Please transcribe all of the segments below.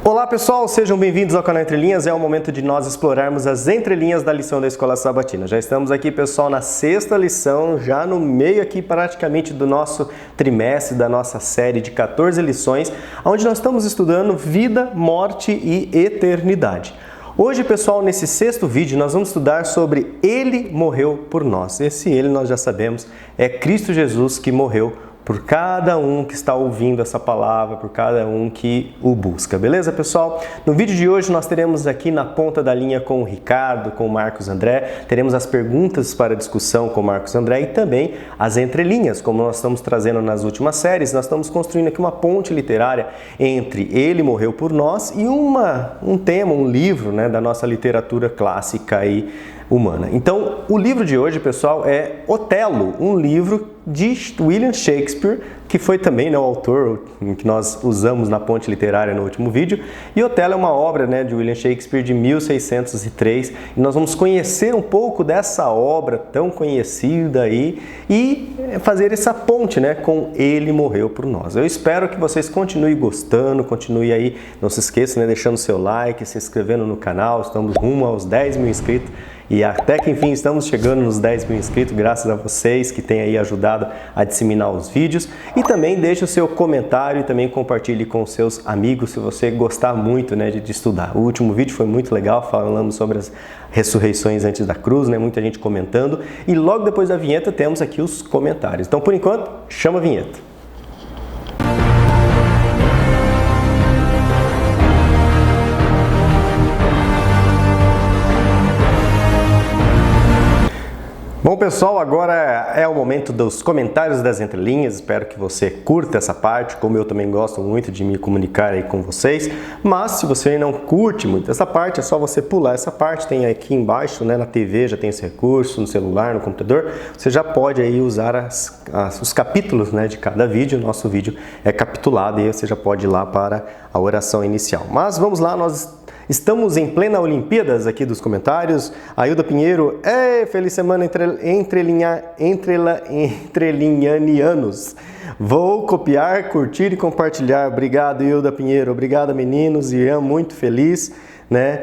Olá pessoal, sejam bem-vindos ao canal Entre Linhas. É o momento de nós explorarmos as entrelinhas da lição da Escola Sabatina. Já estamos aqui, pessoal, na sexta lição, já no meio aqui praticamente do nosso trimestre, da nossa série de 14 lições, onde nós estamos estudando vida, morte e eternidade. Hoje, pessoal, nesse sexto vídeo, nós vamos estudar sobre Ele morreu por nós. Esse Ele, nós já sabemos, é Cristo Jesus que morreu por cada um que está ouvindo essa palavra, por cada um que o busca. Beleza, pessoal? No vídeo de hoje nós teremos aqui na ponta da linha com o Ricardo, com o Marcos André, teremos as perguntas para discussão com o Marcos André e também as entrelinhas, como nós estamos trazendo nas últimas séries. Nós estamos construindo aqui uma ponte literária entre Ele morreu por nós e um tema, um livro, né, da nossa literatura clássica e humana. Então, o livro de hoje, pessoal, é Otelo, um livro de William Shakespeare, que foi também, né, o autor que nós usamos na ponte literária no último vídeo. E Otelo é uma obra, né, de William Shakespeare de 1603. E nós vamos conhecer um pouco dessa obra tão conhecida aí e fazer essa ponte, né, com Ele morreu por nós. Eu espero que vocês continuem gostando, continue aí, não se esqueçam, né, deixando seu like, se inscrevendo no canal. Estamos rumo aos 10 mil inscritos. E até que enfim estamos chegando nos 10 mil inscritos, graças a vocês que têm aí ajudado a disseminar os vídeos. E também deixe o seu comentário e também compartilhe com os seus amigos se você gostar muito, né, de estudar. O último vídeo foi muito legal, falamos sobre as ressurreições antes da cruz, né, muita gente comentando. E logo depois da vinheta temos aqui os comentários. Então, por enquanto, chama a vinheta. Bom, pessoal, agora é o momento dos comentários das entrelinhas. Espero que você curta essa parte, como eu também gosto muito de me comunicar aí com vocês. Mas se você não curte muito essa parte, é só você pular essa parte. Tem aqui embaixo, né, na TV, já tem esse recurso, no celular, no computador. Você já pode aí usar os capítulos, né, de cada vídeo. Nosso vídeo é capitulado e aí você já pode ir lá para a oração inicial. Mas vamos lá, nós estamos em plena Olimpíadas aqui dos comentários. Ailda Pinheiro, feliz semana entrelinhanianos. Vou copiar, curtir e compartilhar. Obrigado, Ailda Pinheiro. Obrigado, meninos. Ian, muito feliz, né?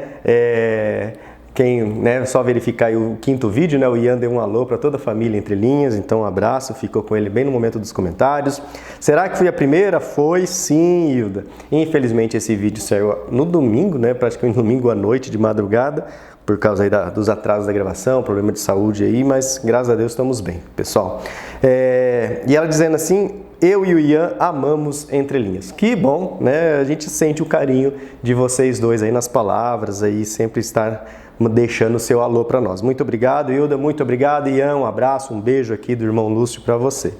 Só verificar aí o quinto vídeo, né? O Ian deu um alô para toda a família Entre Linhas, então um abraço, ficou com ele bem no momento dos comentários. Será que fui a primeira? Foi sim, Hilda. Infelizmente esse vídeo saiu no domingo, né? Praticamente domingo à noite, de madrugada, por causa aí dos atrasos da gravação, problema de saúde aí, mas graças a Deus estamos bem, pessoal. E ela dizendo assim: eu e o Ian amamos Entre Linhas. Que bom, né? A gente sente o carinho de vocês dois aí nas palavras, aí sempre estar deixando o seu alô para nós. Muito obrigado, Hilda, muito obrigado, Ian, um abraço, um beijo aqui do irmão Lúcio para você.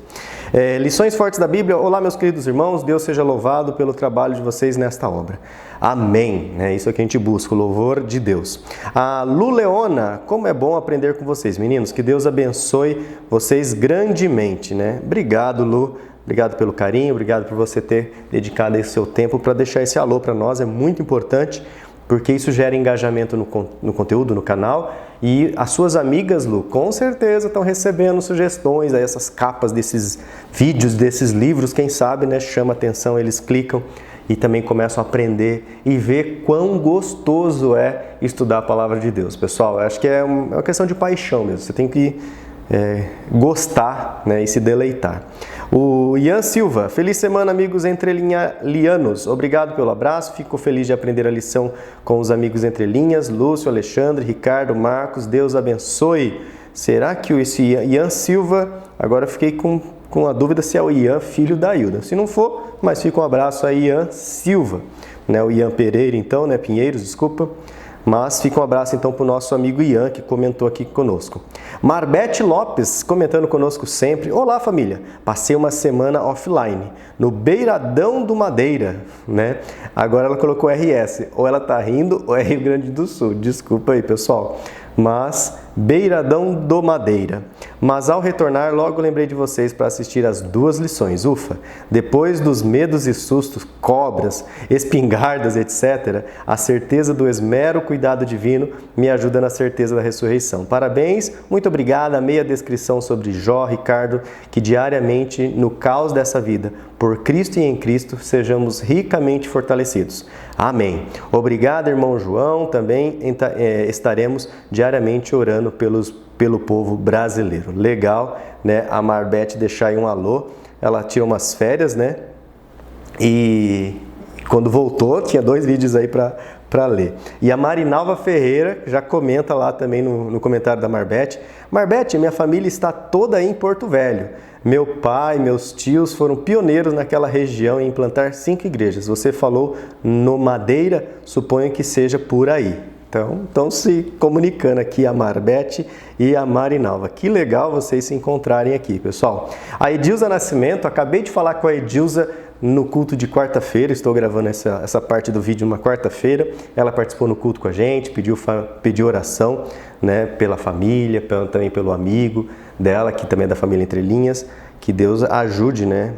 Lições fortes da Bíblia. Olá, meus queridos irmãos, Deus seja louvado pelo trabalho de vocês nesta obra. Amém. É isso que a gente busca, o louvor de Deus. A Lu Leona, como é bom aprender com vocês, meninos, que Deus abençoe vocês grandemente, né? Obrigado, Lu. Obrigado pelo carinho, obrigado por você ter dedicado esse seu tempo para deixar esse alô para nós, é muito importante, porque isso gera engajamento no conteúdo, no canal. E as suas amigas, Lu, com certeza estão recebendo sugestões, aí essas capas desses vídeos, desses livros, quem sabe, né, chama atenção, eles clicam e também começam a aprender e ver quão gostoso é estudar a Palavra de Deus. Pessoal, eu acho que é uma questão de paixão mesmo, você tem que gostar, né, e se deleitar. O Ian Silva, feliz semana, amigos entrelinhalianos. Obrigado pelo abraço, fico feliz de aprender a lição com os amigos Entre Linhas, Lúcio, Alexandre, Ricardo, Marcos, Deus abençoe. Será que esse Ian Silva, agora fiquei com a dúvida se é o Ian, filho da Hilda. Se não for, mas fica um abraço aí, Ian Silva, né, o Ian Pereira então, né, Pinheiros, desculpa. Mas fica um abraço então para o nosso amigo Ian, que comentou aqui conosco. Marbete Lopes, comentando conosco sempre. Olá, família. Passei uma semana offline, no Beiradão do Madeira, né? Agora ela colocou RS. Ou ela tá rindo ou é Rio Grande do Sul. Desculpa aí, pessoal. Mas Beiradão do Madeira. Mas ao retornar, logo lembrei de vocês para assistir as duas lições. Ufa! Depois dos medos e sustos, cobras, espingardas, etc., a certeza do esmero cuidado divino me ajuda na certeza da ressurreição. Parabéns, muito obrigado. Amei a descrição sobre Jó, Ricardo, que diariamente, no caos dessa vida, por Cristo e em Cristo sejamos ricamente fortalecidos. Amém. Obrigado, irmão João. Também estaremos diariamente orando pelo povo brasileiro. Legal, né? A Marbete deixar aí um alô. Ela tirou umas férias, né? E quando voltou, tinha 2 vídeos aí para ler. E a Marinalva Ferreira já comenta lá também no comentário da Marbete. Marbete, minha família está toda aí em Porto Velho. Meu pai, meus tios foram pioneiros naquela região em implantar 5 igrejas. Você falou no Madeira, suponho que seja por aí. Então se comunicando aqui a Marbete e a Marinalva. Que legal vocês se encontrarem aqui, pessoal. A Edilza Nascimento, acabei de falar com a Edilza no culto de quarta-feira, estou gravando essa parte do vídeo numa quarta-feira. Ela participou no culto com a gente, pediu oração, né, pela família, também pelo amigo dela, que também é da família Entre Linhas. Que Deus ajude, né,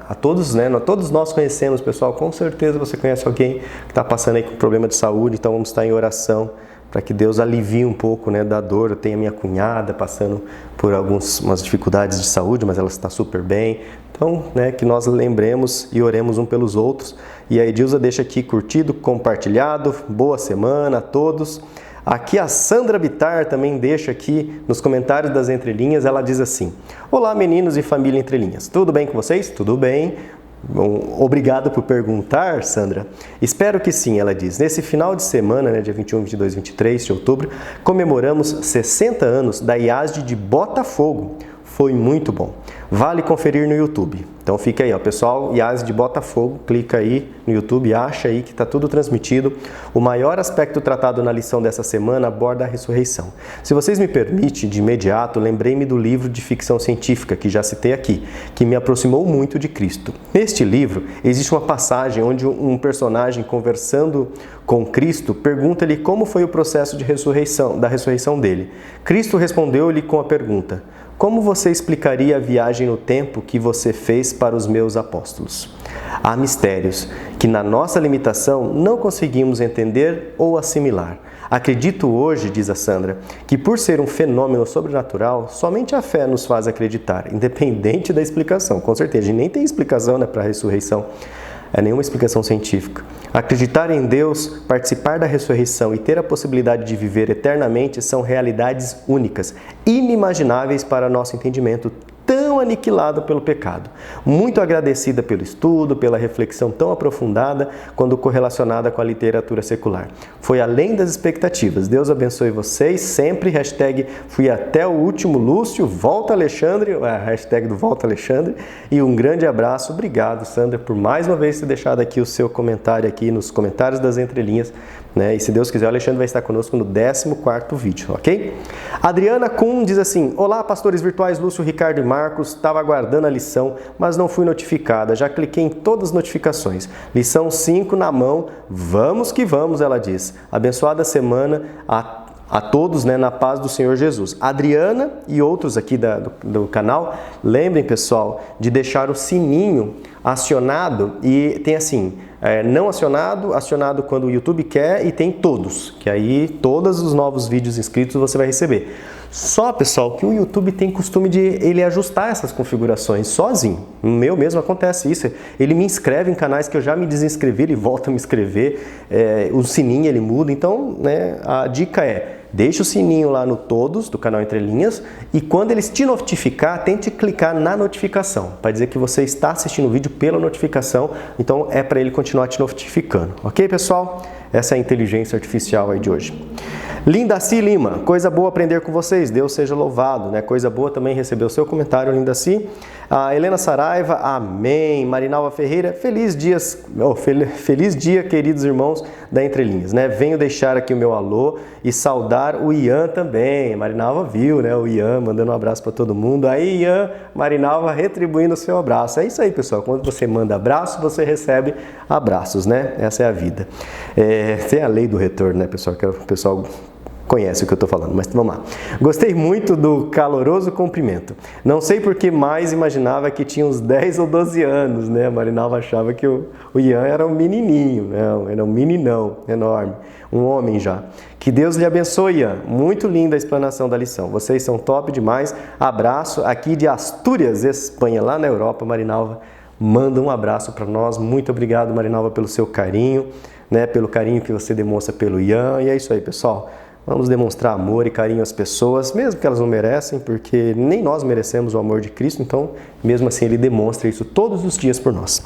a todos, né? Todos nós conhecemos, pessoal, com certeza você conhece alguém que está passando aí com problema de saúde, então vamos estar em oração para que Deus alivie um pouco, né, da dor. Eu tenho a minha cunhada passando por umas dificuldades de saúde, mas ela está super bem. Então, né, que nós lembremos e oremos um pelos outros. E a Edilza deixa aqui curtido, compartilhado. Boa semana a todos. Aqui a Sandra Bittar também deixa aqui nos comentários das Entrelinhas, ela diz assim: olá meninos e família Entrelinhas, tudo bem com vocês? Tudo bem. Bom, obrigado por perguntar, Sandra. Espero que sim, ela diz. Nesse final de semana, né, dia 21, 22, 23 de outubro, comemoramos 60 anos da IASD de Botafogo. Foi muito bom. Vale conferir no YouTube. Então fica aí, ó, pessoal, IASD de Botafogo, clica aí no YouTube, acha aí que está tudo transmitido. O maior aspecto tratado na lição dessa semana aborda a ressurreição. Se vocês me permitem, de imediato, lembrei-me do livro de ficção científica, que já citei aqui, que me aproximou muito de Cristo. Neste livro, existe uma passagem onde um personagem, conversando com Cristo, pergunta-lhe como foi o processo de da ressurreição dele. Cristo respondeu-lhe com a pergunta: como você explicaria a viagem no tempo que você fez para os meus apóstolos? Há mistérios que, na nossa limitação, não conseguimos entender ou assimilar. Acredito hoje, diz a Sandra, que por ser um fenômeno sobrenatural, somente a fé nos faz acreditar, independente da explicação. Com certeza, a gente nem tem explicação, né, para a ressurreição. É nenhuma explicação científica. Acreditar em Deus, participar da ressurreição e ter a possibilidade de viver eternamente são realidades únicas, inimagináveis para nosso entendimento, tão aniquilado pelo pecado. Muito agradecida pelo estudo, pela reflexão tão aprofundada quando correlacionada com a literatura secular. Foi além das expectativas. Deus abençoe vocês sempre. Hashtag fui até o último Lúcio, volta Alexandre, a hashtag do Volta Alexandre. E um grande abraço. Obrigado, Sandra, por mais uma vez ter deixado aqui o seu comentário aqui nos comentários das Entrelinhas. Né? E se Deus quiser, o Alexandre vai estar conosco no 14º vídeo, ok? Adriana Kuhn diz assim: olá, pastores virtuais Lúcio, Ricardo e Marcos, estava aguardando a lição, mas não fui notificada, já cliquei em todas as notificações. Lição 5 na mão, vamos que vamos, ela diz. Abençoada semana a todos, né, na paz do Senhor Jesus. Adriana e outros aqui do canal, lembrem, pessoal, de deixar o sininho acionado, e tem assim, não acionado, acionado quando o YouTube quer, e tem todos, que aí todos os novos vídeos inscritos você vai receber. Só, pessoal, que o YouTube tem costume de ele ajustar essas configurações sozinho. No meu mesmo acontece isso. Ele me inscreve em canais que eu já me desinscrevi, ele volta a me inscrever, o sininho ele muda. Então, né, a dica é: deixe o sininho lá no todos do canal Entrelinhas, e quando eles te notificar, tente clicar na notificação, para dizer que você está assistindo o vídeo pela notificação, então é para ele continuar te notificando. Ok, pessoal? Essa é a inteligência artificial aí de hoje. Lindaci Lima, coisa boa aprender com vocês, Deus seja louvado, né? Coisa boa também receber o seu comentário, Lindaci. A Helena Saraiva, amém. Marinalva Ferreira, feliz dia, queridos irmãos da Entrelinhas, né? Venho deixar aqui o meu alô e saudar o Ian também. Marinalva viu, né? O Ian mandando um abraço para todo mundo. Aí, Ian, Marinalva retribuindo o seu abraço. É isso aí, pessoal. Quando você manda abraço, você recebe abraços, né? Essa é a vida. Tem a lei do retorno, né, pessoal? Que o pessoal conhece o que eu estou falando, mas vamos lá. Gostei muito do caloroso cumprimento. Não sei por que mais imaginava que tinha uns 10 ou 12 anos, né? A Marinalva achava que o Ian era um menininho, não, era um meninão enorme, um homem já. Que Deus lhe abençoe, Ian. Muito linda a explanação da lição. Vocês são top demais. Abraço aqui de Astúrias, Espanha, lá na Europa, Marinalva. manda um abraço para nós. Muito obrigado, Marinalva, pelo seu carinho, né, pelo carinho que você demonstra pelo Ian. E é isso aí, pessoal. Vamos demonstrar amor e carinho às pessoas, mesmo que elas não merecem, porque nem nós merecemos o amor de Cristo, então, mesmo assim, Ele demonstra isso todos os dias por nós.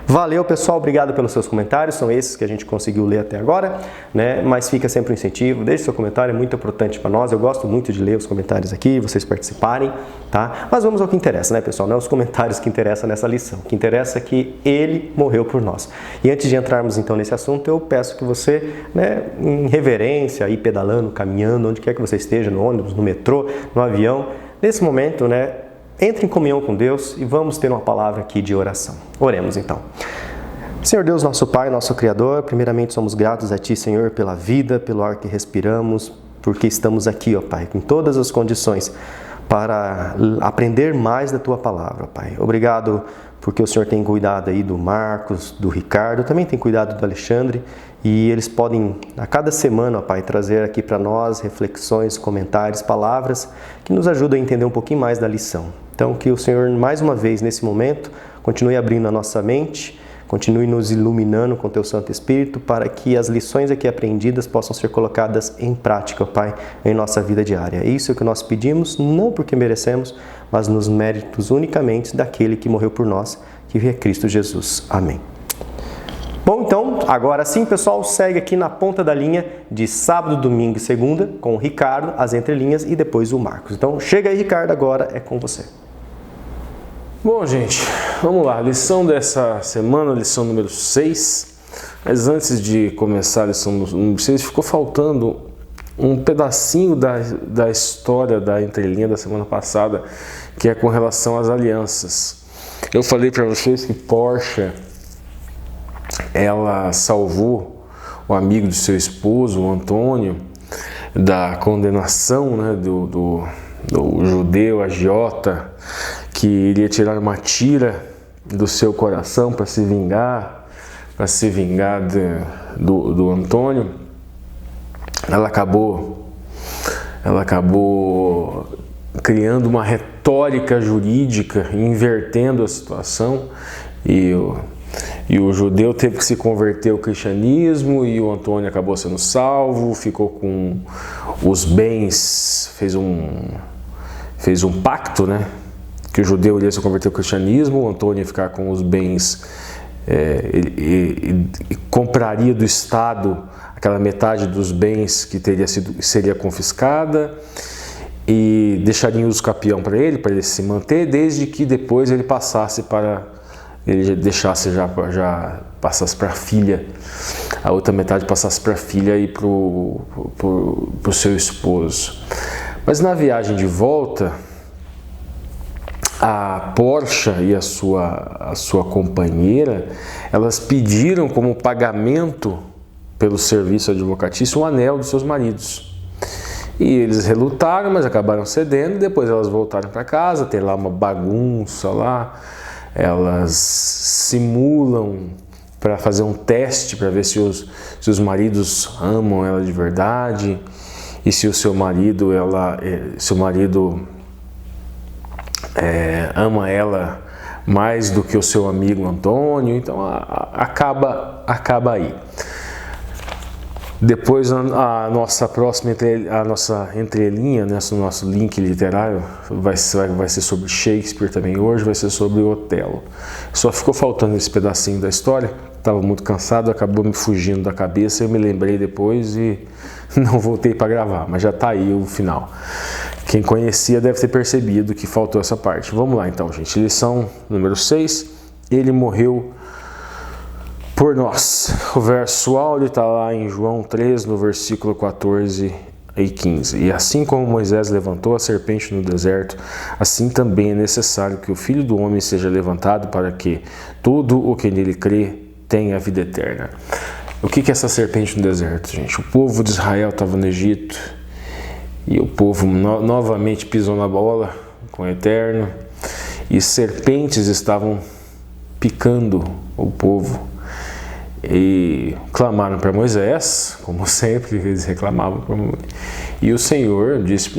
Valeu, pessoal, obrigado pelos seus comentários, são esses que a gente conseguiu ler até agora, né? Mas fica sempre um incentivo, deixe seu comentário, é muito importante para nós, eu gosto muito de ler os comentários aqui, vocês participarem, tá? Mas vamos ao que interessa, né, pessoal? Não é os comentários que interessam nessa lição, o que interessa é que Ele morreu por nós. E antes de entrarmos, então, nesse assunto, eu peço que você, né, em reverência, aí pedalando, caminhando, onde quer que você esteja, no ônibus, no metrô, no avião, nesse momento, né, entre em comunhão com Deus e vamos ter uma palavra aqui de oração. Oremos então. Senhor Deus, nosso Pai, nosso Criador, primeiramente somos gratos a Ti, Senhor, pela vida, pelo ar que respiramos, porque estamos aqui, ó Pai, com todas as condições para aprender mais da Tua palavra, Pai. Obrigado porque o Senhor tem cuidado aí do Marcos, do Ricardo, também tem cuidado do Alexandre, e eles podem, a cada semana, ó Pai, trazer aqui para nós reflexões, comentários, palavras que nos ajudam a entender um pouquinho mais da lição. Então, que o Senhor, mais uma vez, nesse momento, continue abrindo a nossa mente, continue nos iluminando com Teu Santo Espírito, para que as lições aqui aprendidas possam ser colocadas em prática, ó Pai, em nossa vida diária. É isso que nós pedimos, não porque merecemos, mas nos méritos unicamente daquele que morreu por nós, que é Cristo Jesus. Amém. Bom, então, agora sim, pessoal, segue aqui na ponta da linha de sábado, domingo e segunda, com o Ricardo, as entrelinhas e depois o Marcos. Então, chega aí, Ricardo, agora é com você. Bom, gente, vamos lá. Lição dessa semana, lição número 6. Mas antes de começar a lição número 6, ficou faltando um pedacinho da história da entrelinha da semana passada, que é com relação às alianças. Eu falei para vocês que Porsche, ela salvou o amigo do seu esposo, o Antônio, da condenação, né, do judeu agiota, que iria tirar uma tira do seu coração para se vingar do Antônio. Ela acabou criando uma retórica jurídica, invertendo a situação, e o judeu teve que se converter ao cristianismo, e o Antônio acabou sendo salvo, ficou com os bens, fez um pacto, né? Que o judeu iria se converter ao cristianismo, o Antônio ia ficar com os bens, compraria do Estado aquela metade dos bens que seria confiscada, e deixaria os capião para ele se manter, desde que depois ele passasse passasse para a filha, a outra metade passasse para a filha e para o seu esposo. Mas na viagem de volta, a Porsche e a sua companheira, elas pediram como pagamento pelo serviço advocatício um anel dos seus maridos. E eles relutaram, mas acabaram cedendo. Depois elas voltaram para casa, tem lá uma bagunça lá. Elas simulam para fazer um teste para ver se os maridos amam ela de verdade, e se o seu marido ama ela mais do que o seu amigo Antônio. Então acaba aí. Depois a nossa entrelinha, né, o nosso link literário vai ser sobre Shakespeare também hoje, vai ser sobre Otelo. Só ficou faltando esse pedacinho da história, estava muito cansado, acabou me fugindo da cabeça, eu me lembrei depois e não voltei para gravar, mas já está aí o final. Quem conhecia deve ter percebido que faltou essa parte. Vamos lá então, gente. Lição número 6. Ele morreu por nós. O verso áureo está lá em João 3, no versículo 14 e 15. E assim como Moisés levantou a serpente no deserto, assim também é necessário que o Filho do Homem seja levantado, para que todo o que nele crê tenha a vida eterna. O que é essa serpente no deserto, gente? O povo de Israel estava no Egito, e o povo novamente pisou na bola com o Eterno, e serpentes estavam picando o povo. E clamaram para Moisés, como sempre eles reclamavam para Moisés. E o Senhor disse,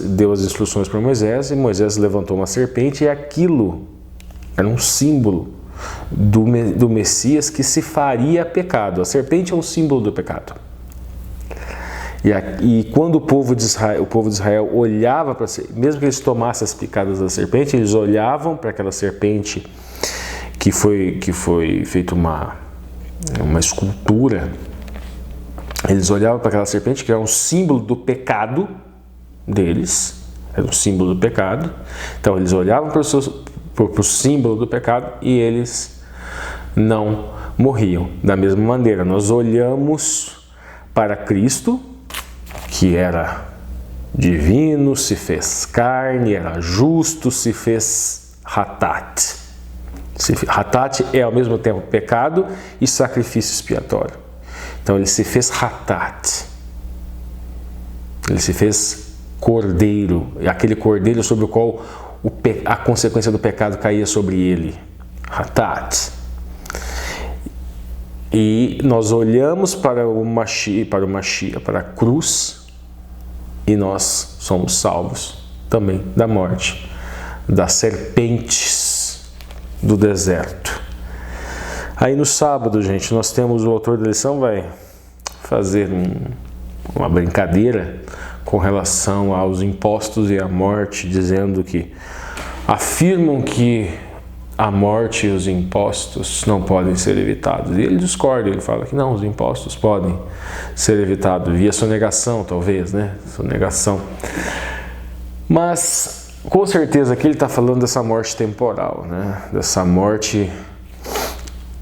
deu as instruções para Moisés, e Moisés levantou uma serpente, e aquilo Era um símbolo do Messias que se faria pecado. A serpente é um símbolo do pecado. E quando o povo de Israel olhava para, mesmo que eles tomassem as picadas da serpente, eles olhavam para aquela serpente que foi feita uma escultura. Eles olhavam para aquela serpente que era um símbolo do pecado deles, era um símbolo do pecado. Então eles olhavam para o símbolo do pecado e eles não morriam. Da mesma maneira, nós olhamos para Cristo, que era divino, se fez carne, era justo, se fez hatat. Hatat é ao mesmo tempo pecado e sacrifício expiatório. Então ele se fez hatat. Ele se fez cordeiro, aquele cordeiro sobre o qual a consequência do pecado caía sobre ele. Hatat. E nós olhamos para o Mashiach, para a cruz, e nós somos salvos também da morte, das serpentes do deserto. Aí no sábado, gente, nós temos o autor da lição vai fazer uma brincadeira com relação aos impostos e à morte, dizendo que afirmam que a morte e os impostos não podem ser evitados. E ele discorda, ele fala que não, os impostos podem ser evitados, via sonegação, talvez, né? Sonegação. Mas, com certeza, aqui ele está falando dessa morte temporal, né? Dessa morte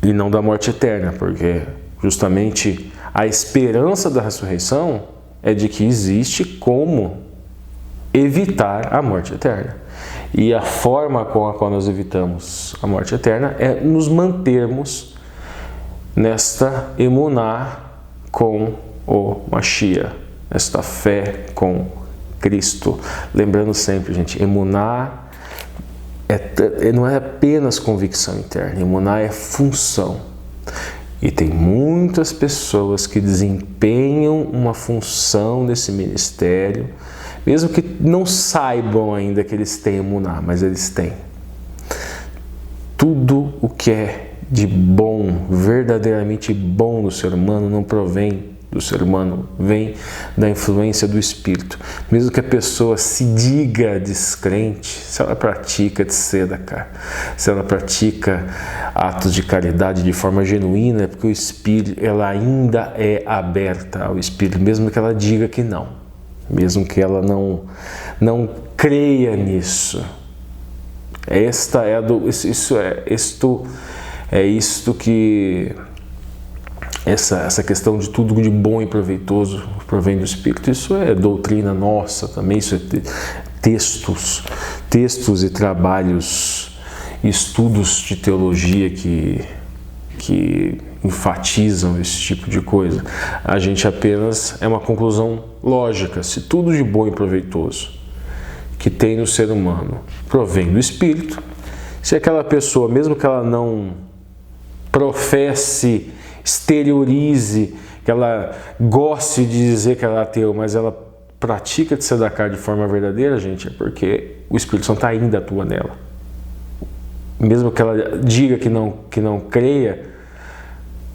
e não da morte eterna, porque justamente a esperança da ressurreição é de que existe como evitar a morte eterna. E a forma com a qual nós evitamos a morte eterna é nos mantermos nesta emuná com o Mashiach, esta fé com Cristo. Lembrando sempre, gente, emuná não é apenas convicção interna, emuná é função. E tem muitas pessoas que desempenham uma função nesse ministério, mesmo que não saibam ainda que eles têm emuná, mas eles têm. Tudo o que é de bom, verdadeiramente bom no ser humano, não provém do ser humano, vem da influência do Espírito. Mesmo que a pessoa se diga descrente, se ela pratica tzedakah, se ela pratica atos de caridade de forma genuína, é porque o Espírito, ela ainda é aberta ao Espírito, mesmo que ela diga que não, mesmo que ela não creia nisso. Essa questão de tudo de bom e proveitoso provém do Espírito, isso é doutrina nossa também, isso é textos e trabalhos, estudos de teologia que enfatizam esse tipo de coisa. A gente apenas é uma conclusão lógica. Se tudo de bom e proveitoso que tem no ser humano provém do Espírito, se aquela pessoa, mesmo que ela não professe, exteriorize, que ela goste de dizer que ela é ateu, mas ela pratica de tzedakah de forma verdadeira, gente, é porque o Espírito Santo ainda atua nela. Mesmo que ela diga que não creia,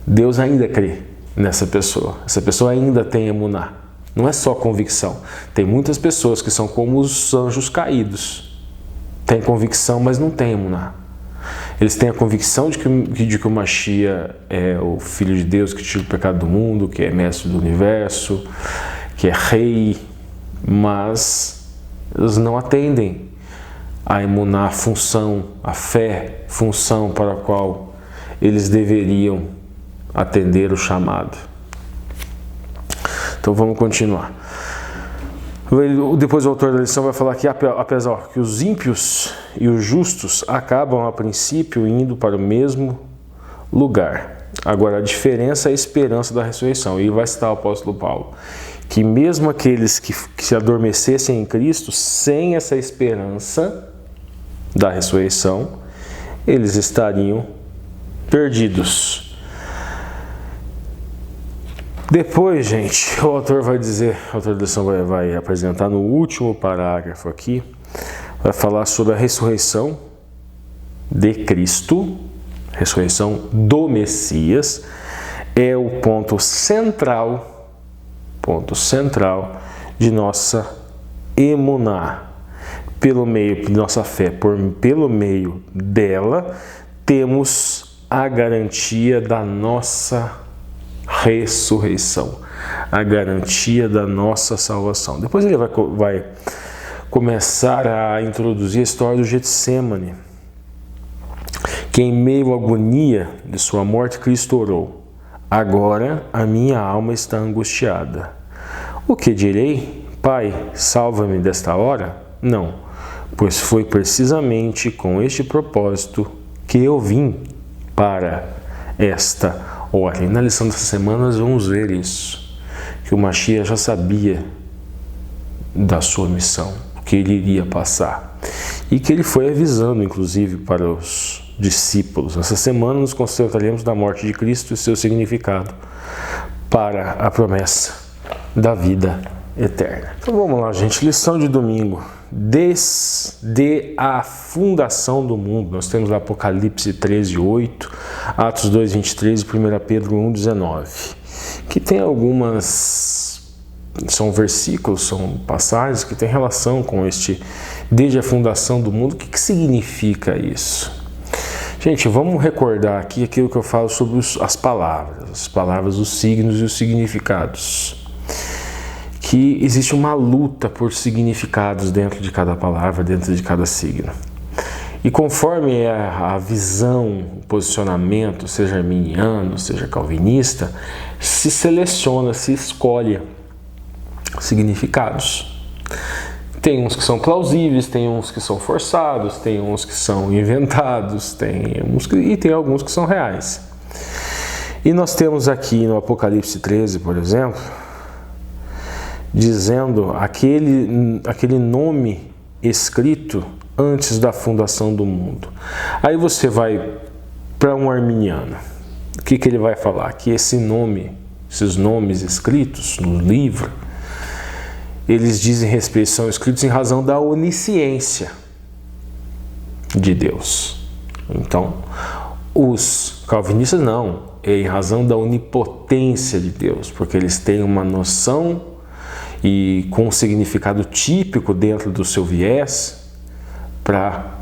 Deus ainda crê nessa pessoa. Essa pessoa ainda tem emuná. Não é só convicção. Tem muitas pessoas que são como os anjos caídos. Tem convicção, mas não tem emuná. Eles têm a convicção de que o Mashiach é o Filho de Deus que tira o pecado do mundo, que é mestre do universo, que é rei, mas eles não atendem a emuná, a função, a fé, função para a qual eles deveriam atender o chamado. Então vamos continuar. Depois o autor da lição vai falar que apesar que os ímpios e os justos acabam a princípio indo para o mesmo lugar. Agora a diferença é a esperança da ressurreição. E vai citar o apóstolo Paulo, que mesmo aqueles que se adormecessem em Cristo, sem essa esperança da ressurreição, eles estariam perdidos. Depois, gente, o autor vai dizer, a autor da lição vai apresentar no último parágrafo aqui, vai falar sobre a ressurreição de Cristo, ressurreição do Messias, é o ponto central de nossa emuná. Pelo meio de nossa fé, pelo meio dela, temos a garantia da nossa ressurreição, a garantia da nossa salvação. Depois ele vai começar a introduzir a história do Getsêmani, que em meio à agonia de sua morte, Cristo orou: agora a minha alma está angustiada. O que direi? Pai, salva-me desta hora? Não, pois foi precisamente com este propósito que eu vim para esta hora. E na lição dessa semana nós vamos ver isso, que o Mashiach já sabia da sua missão, que ele iria passar, e que ele foi avisando, inclusive, para os discípulos. Essa semana nos concentraremos na morte de Cristo e seu significado para a promessa da vida eterna. Então vamos lá, gente. Lição de domingo. Desde a fundação do mundo. Nós temos lá Apocalipse 13:8, Atos 2:23 e 1 Pedro 1:19, que tem algumas... são versículos, são passagens que têm relação com este desde a fundação do mundo. O que significa isso? Gente, vamos recordar aqui aquilo que eu falo sobre as palavras, os signos e os significados. Que existe uma luta por significados dentro de cada palavra, dentro de cada signo. E conforme a visão, o posicionamento, seja arminiano, seja calvinista, se seleciona, se escolhe significados. Tem uns que são plausíveis, tem uns que são forçados, tem uns que são inventados, e tem alguns que são reais. E nós temos aqui no Apocalipse 13, por exemplo, dizendo aquele nome escrito antes da fundação do mundo. Aí você vai para um arminiano. O que ele vai falar? Que esses nomes escritos no livro, eles dizem respeito, são escritos em razão da onisciência de Deus. Então, os calvinistas não, é em razão da onipotência de Deus, porque eles têm uma noção e com um significado típico dentro do seu viés para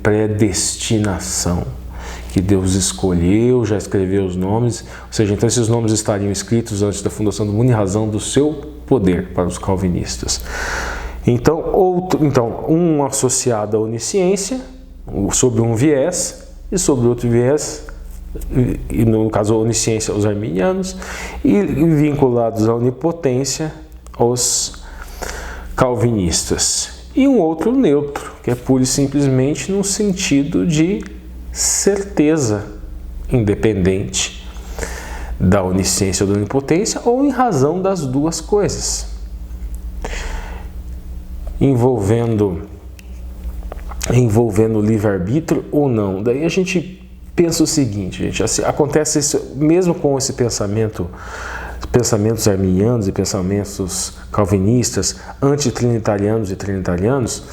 predestinação, que Deus escolheu, já escreveu os nomes, ou seja, então esses nomes estariam escritos antes da fundação do mundo em razão do seu poder, para os calvinistas. Então, um associado à onisciência, sobre um viés, e sobre outro viés, e no caso a onisciência, os arminianos, e vinculados à onipotência, os calvinistas. E um outro neutro, que é pura e simplesmente no sentido de certeza, independente da onisciência ou da onipotência, ou em razão das duas coisas, envolvendo livre-arbítrio ou não. Daí a gente pensa o seguinte, gente, assim, acontece isso mesmo com esse pensamentos arminianos e pensamentos calvinistas, antitrinitarianos e trinitarianos.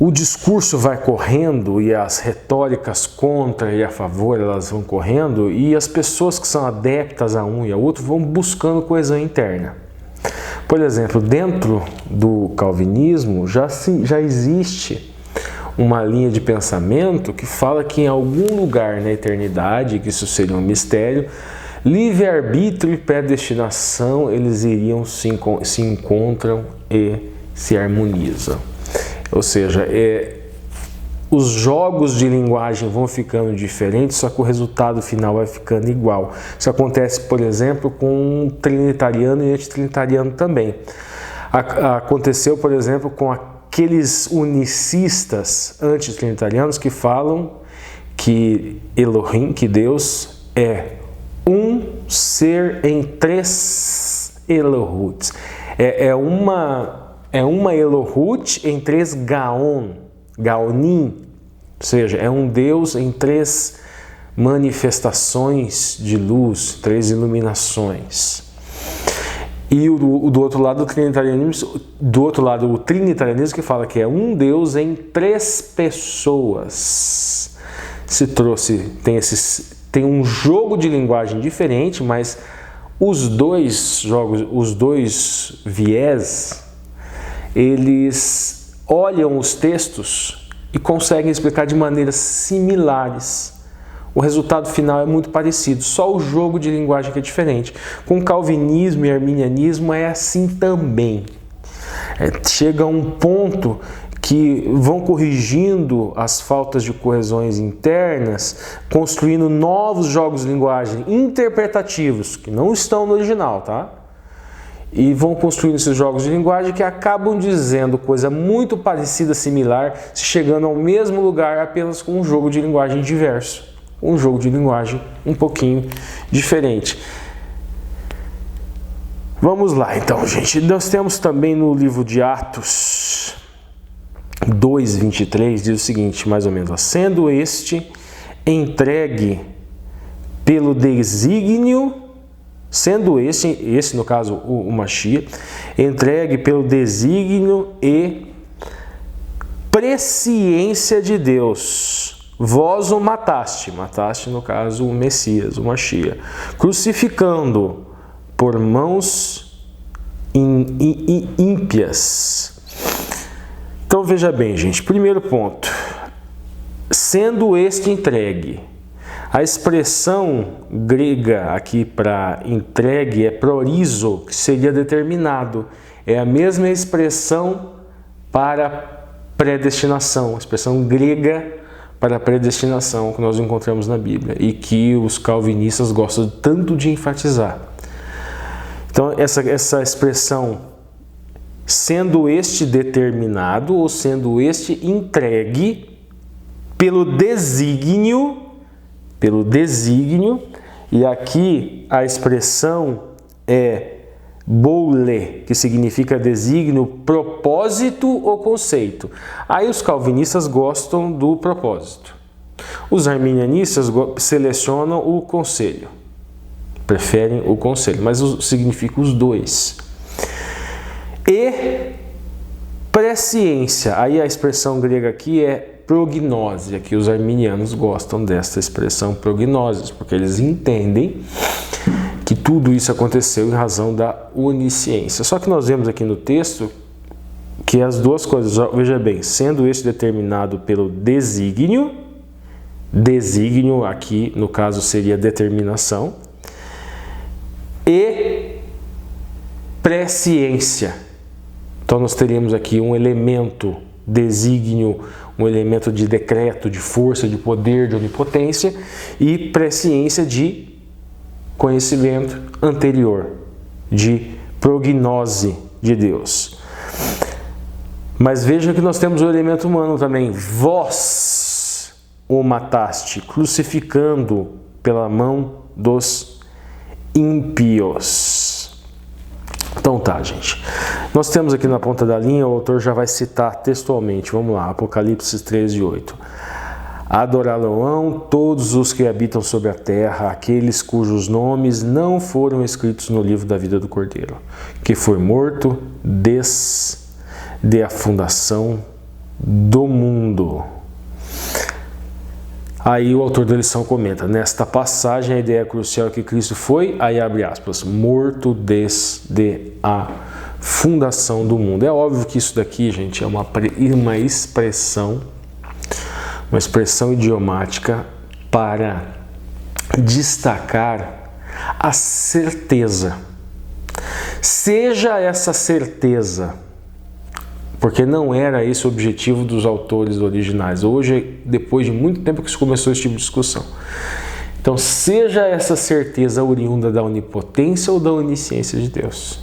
O discurso vai correndo e as retóricas contra e a favor, elas vão correndo, e as pessoas que são adeptas a um e a outro vão buscando coesão interna. Por exemplo, dentro do calvinismo já existe uma linha de pensamento que fala que em algum lugar na eternidade, que isso seria um mistério, livre-arbítrio e predestinação, eles se encontram e se harmonizam. Ou seja, os jogos de linguagem vão ficando diferentes, só que o resultado final vai ficando igual. Isso acontece, por exemplo, com um trinitariano e antitrinitariano também. Aconteceu, por exemplo, com aqueles unicistas antitrinitarianos que falam que Elohim, que Deus é um ser em três Elohuts. É uma Elohut em três Gaonim, ou seja, é um Deus em três manifestações de luz, três iluminações. E do outro lado, o trinitarianismo que fala que é um Deus em 3 pessoas. Tem um jogo de linguagem diferente, mas os dois viés, eles olham os textos e conseguem explicar de maneiras similares. O resultado final é muito parecido, só o jogo de linguagem que é diferente. Com calvinismo e arminianismo é assim também. Chega a um ponto que vão corrigindo as faltas de coesões internas, construindo novos jogos de linguagem interpretativos, que não estão no original, tá? E vão construindo esses jogos de linguagem que acabam dizendo coisa muito parecida, similar, se chegando ao mesmo lugar apenas com um jogo de linguagem diverso. Um jogo de linguagem um pouquinho diferente. Vamos lá então, gente. Nós temos também no livro de Atos 2:23, diz o seguinte, mais ou menos: sendo este entregue pelo desígnio, sendo esse no caso o Mashiach, entregue pelo desígnio e presciência de Deus, vós o mataste no caso o Messias, o Mashiach, crucificando por mãos ímpias. Então veja bem, gente, primeiro ponto, sendo este entregue. A expressão grega aqui para entregue é prorizo, que seria determinado. É a mesma expressão para predestinação, a expressão grega para a predestinação que nós encontramos na Bíblia e que os calvinistas gostam tanto de enfatizar. Então, essa expressão, sendo este determinado ou sendo este entregue pelo desígnio, e aqui a expressão é boule, que significa desígnio, propósito ou conceito. Aí os calvinistas gostam do propósito. Os arminianistas selecionam o conselho. Preferem o conselho, mas significa os dois. E presciência. Aí a expressão grega aqui é prognose. Aqui os arminianos gostam desta expressão prognose, porque eles entendem que tudo isso aconteceu em razão da onisciência. Só que nós vemos aqui no texto que as duas coisas, veja bem, sendo este determinado pelo desígnio aqui no caso seria determinação, e presciência. Então nós teríamos aqui um elemento desígnio, um elemento de decreto, de força, de poder, de onipotência, e presciência de conhecimento anterior, de prognose de Deus. Mas veja que nós temos o elemento humano também. Vós o mataste, crucificando pela mão dos ímpios. Então tá, gente. Nós temos aqui na ponta da linha, o autor já vai citar textualmente. Vamos lá, Apocalipse 13:8. Adorá-lo-ão todos os que habitam sobre a terra, aqueles cujos nomes não foram escritos no livro da vida do Cordeiro, que foi morto desde a fundação do mundo. Aí o autor da lição comenta, nesta passagem a ideia crucial é que Cristo foi, aí abre aspas, morto desde a fundação do mundo. É óbvio que isso daqui, gente, é uma expressão idiomática para destacar a certeza. Seja essa certeza, porque não era esse o objetivo dos autores originais. Hoje, depois de muito tempo que se começou esse tipo de discussão. Então, seja essa certeza oriunda da onipotência ou da onisciência de Deus.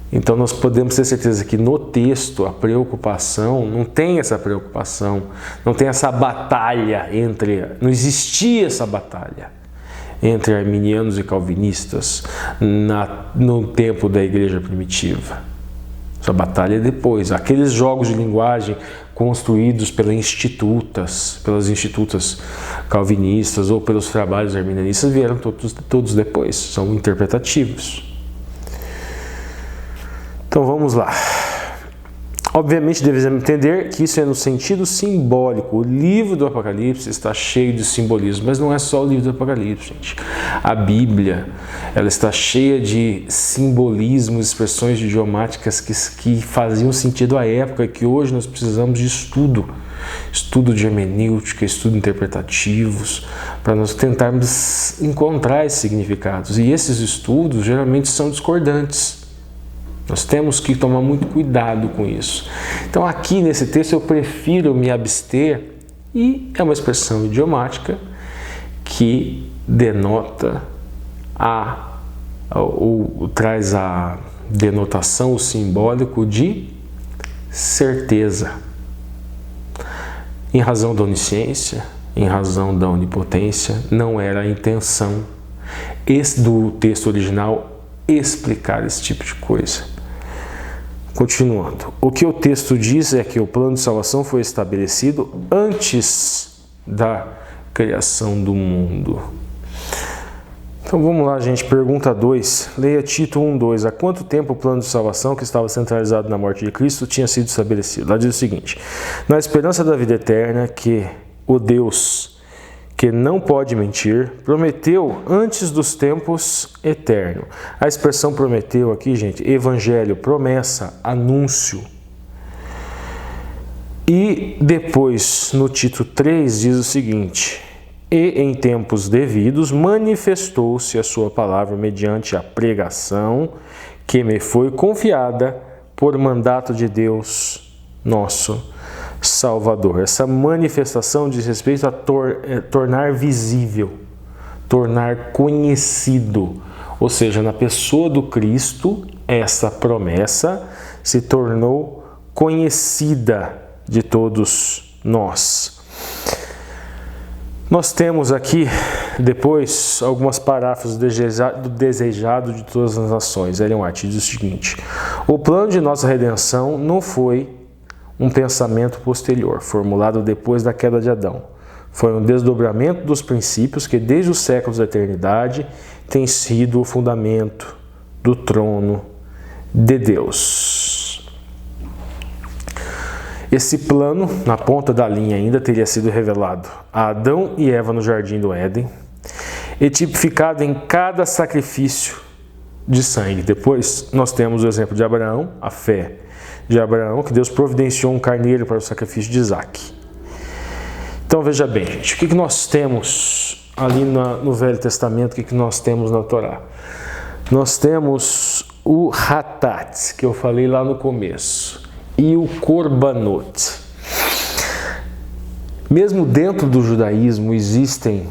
Então nós podemos ter certeza que no texto a preocupação, não tem essa preocupação, não tem essa batalha não existia essa batalha entre arminianos e calvinistas no tempo da igreja primitiva. Essa batalha é depois. Aqueles jogos de linguagem construídos pelas institutas calvinistas ou pelos trabalhos arminianistas vieram todos depois, são interpretativos. Então vamos lá. Obviamente devemos entender que isso é no sentido simbólico. O livro do Apocalipse está cheio de simbolismo, mas não é só o livro do Apocalipse, gente. A Bíblia, ela está cheia de simbolismos, expressões idiomáticas que faziam sentido à época e que hoje nós precisamos de estudo de hermenêutica, estudo interpretativos, para nós tentarmos encontrar esses significados. E esses estudos geralmente são discordantes. Nós temos que tomar muito cuidado com isso. Então aqui nesse texto eu prefiro me abster, e é uma expressão idiomática que denota ou traz a denotação, o simbólico de certeza. Em razão da onisciência, em razão da onipotência, não era a intenção do texto original explicar esse tipo de coisa. Continuando, o que o texto diz é que o plano de salvação foi estabelecido antes da criação do mundo. Então vamos lá, gente. Pergunta 2. Leia Tito 1:2. Há quanto tempo o plano de salvação, que estava centralizado na morte de Cristo, tinha sido estabelecido? Lá diz o seguinte: na esperança da vida eterna, que o Deus, que não pode mentir, prometeu antes dos tempos eterno. A expressão prometeu aqui, gente, evangelho, promessa, anúncio. E depois, no Tito 3, diz o seguinte: e em tempos devidos manifestou-se a sua palavra mediante a pregação que me foi confiada por mandato de Deus, nosso Salvador. Essa manifestação diz respeito a tornar visível, tornar conhecido. Ou seja, na pessoa do Cristo, essa promessa se tornou conhecida de todos nós. Nós temos aqui, depois, algumas paráfrases do desejado de todas as nações. Ellen White diz o seguinte: o plano de nossa redenção não foi um pensamento posterior, formulado depois da queda de Adão. Foi um desdobramento dos princípios que, desde os séculos da eternidade, tem sido o fundamento do trono de Deus. Esse plano, na ponta da linha ainda, teria sido revelado a Adão e Eva no jardim do Éden e tipificado em cada sacrifício de sangue. Depois, nós temos o exemplo de Abraão, a fé de Abraão, que Deus providenciou um carneiro para o sacrifício de Isaac. Então veja bem, gente, o que nós temos ali no Velho Testamento, o que nós temos na Torá? Nós temos o Hatat, que eu falei lá no começo, e o Korbanot. Mesmo dentro do judaísmo existem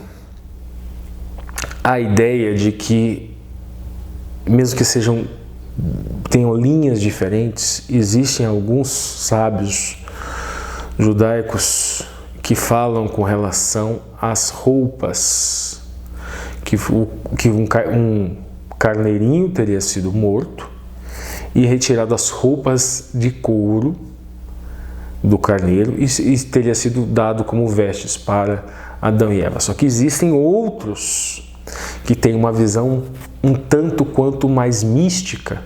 a ideia de que, mesmo que tenham linhas diferentes, existem alguns sábios judaicos que falam com relação às roupas, que um carneirinho teria sido morto e retirado as roupas de couro do carneiro e teria sido dado como vestes para Adão e Eva. Só que existem outros que têm uma visão um tanto quanto mais mística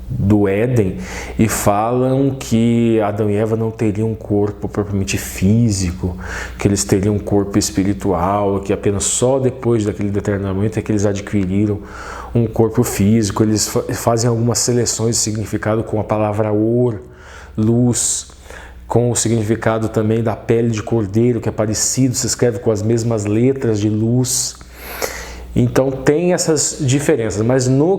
do Éden e falam que Adão e Eva não teriam um corpo propriamente físico, que eles teriam um corpo espiritual, que apenas só depois daquele determinado momento é que eles adquiriram um corpo físico. Eles fazem algumas seleções de significado com a palavra or, luz, com o significado também da pele de cordeiro, que é parecido, se escreve com as mesmas letras de luz. Então tem essas diferenças, mas o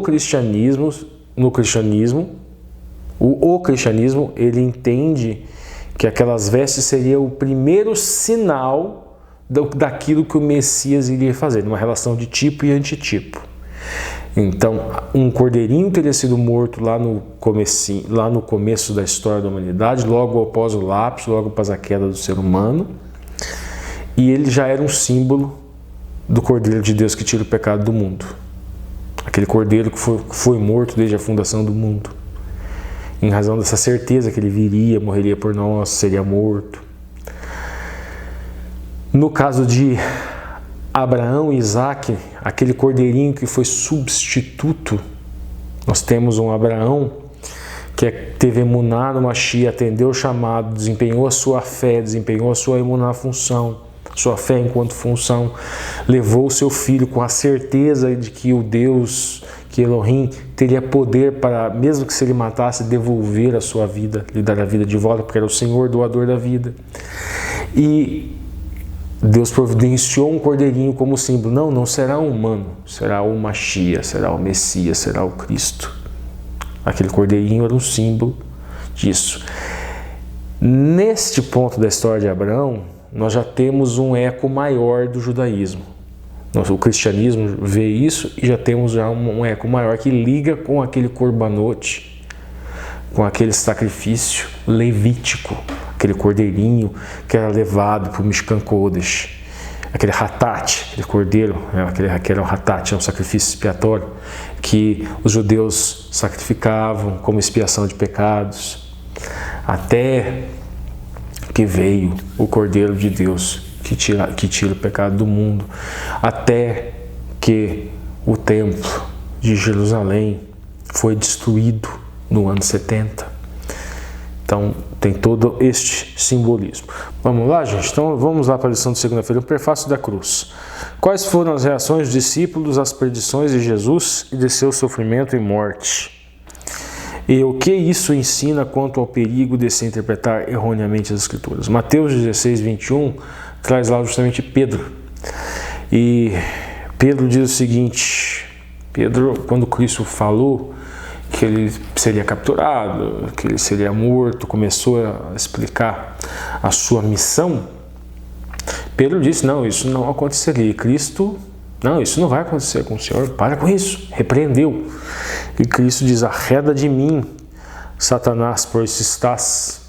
cristianismo ele entende que aquelas vestes seria o primeiro sinal daquilo que o Messias iria fazer, numa relação de tipo e antitipo. Então, um cordeirinho teria sido morto lá no começo da história da humanidade, logo após o lapso, logo após a queda do ser humano, e ele já era um símbolo do Cordeiro de Deus que tira o pecado do mundo. Aquele Cordeiro que foi morto desde a fundação do mundo. Em razão dessa certeza que ele viria, morreria por nós, seria morto. No caso de Abraão e Isaac, aquele Cordeirinho que foi substituto Nós temos um Abraão que teve emuná no Mashiach, atendeu o chamado, desempenhou a sua fé, desempenhou a sua emuná função, sua fé enquanto função, levou o seu filho com a certeza de que o Deus, que Elohim, teria poder para, mesmo que se ele matasse, devolver a sua vida, lhe dar a vida de volta, porque era o Senhor doador da vida. E Deus providenciou um cordeirinho como símbolo. Não será um humano, será o Mashiach, será o Messias, será o Cristo. Aquele cordeirinho era um símbolo disso. Neste ponto da história de Abraão, nós já temos um eco maior do judaísmo. O cristianismo vê isso e já temos um eco maior que liga com aquele corbanote, com aquele sacrifício levítico, aquele cordeirinho que era levado para o Mishkan Kodesh, aquele hatat, aquele cordeiro, que era um hatat, é um sacrifício expiatório, que os judeus sacrificavam como expiação de pecados, até que veio o Cordeiro de Deus, que tira o pecado do mundo, até que o templo de Jerusalém foi destruído no ano 70. Então, tem todo este simbolismo. Vamos lá, gente? Então, vamos lá para a lição de segunda-feira, o prefácio da cruz. Quais foram as reações dos discípulos às predições de Jesus e de seu sofrimento e morte? E o que isso ensina quanto ao perigo de se interpretar erroneamente as Escrituras? Mateus 16, 21 traz lá justamente Pedro. E Pedro diz o seguinte, Pedro, quando Cristo falou que ele seria capturado, que ele seria morto, começou a explicar a sua missão, Pedro disse, não, isso não aconteceria. E Cristo, não, isso não vai acontecer com o Senhor, para com isso, repreendeu. E Cristo diz, arreda de mim, Satanás, pois estás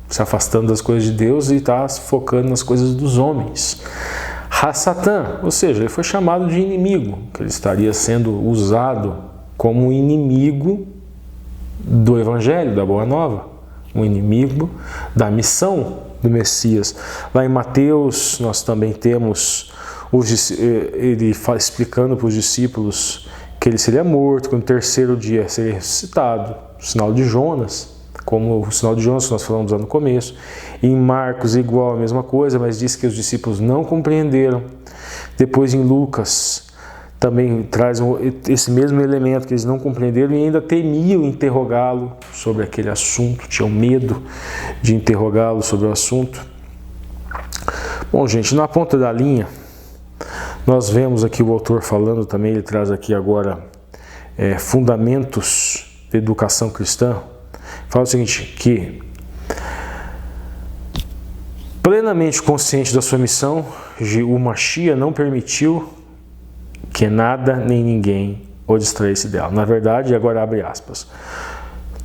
se afastando das coisas de Deus e estás focando nas coisas dos homens. Ha-Satã, ou seja, ele foi chamado de inimigo, que ele estaria sendo usado como inimigo do Evangelho, da Boa Nova, um inimigo da missão do Messias. Lá em Mateus, nós também temos ele explicando para os discípulos que ele seria morto, que no terceiro dia seria ressuscitado, o sinal de Jonas, como o sinal de Jonas que nós falamos lá no começo. Em Marcos, igual a mesma coisa, mas diz que os discípulos não compreenderam. Depois em Lucas, também traz esse mesmo elemento, que eles não compreenderam e ainda temiam interrogá-lo sobre aquele assunto, tinham medo de interrogá-lo sobre o assunto. Bom, gente, na ponta da linha, nós vemos aqui o autor falando também, ele traz aqui agora fundamentos de educação cristã. Fala o seguinte, que plenamente consciente da sua missão, o Mashiach não permitiu que nada nem ninguém o distraísse dela. Na verdade, agora abre aspas,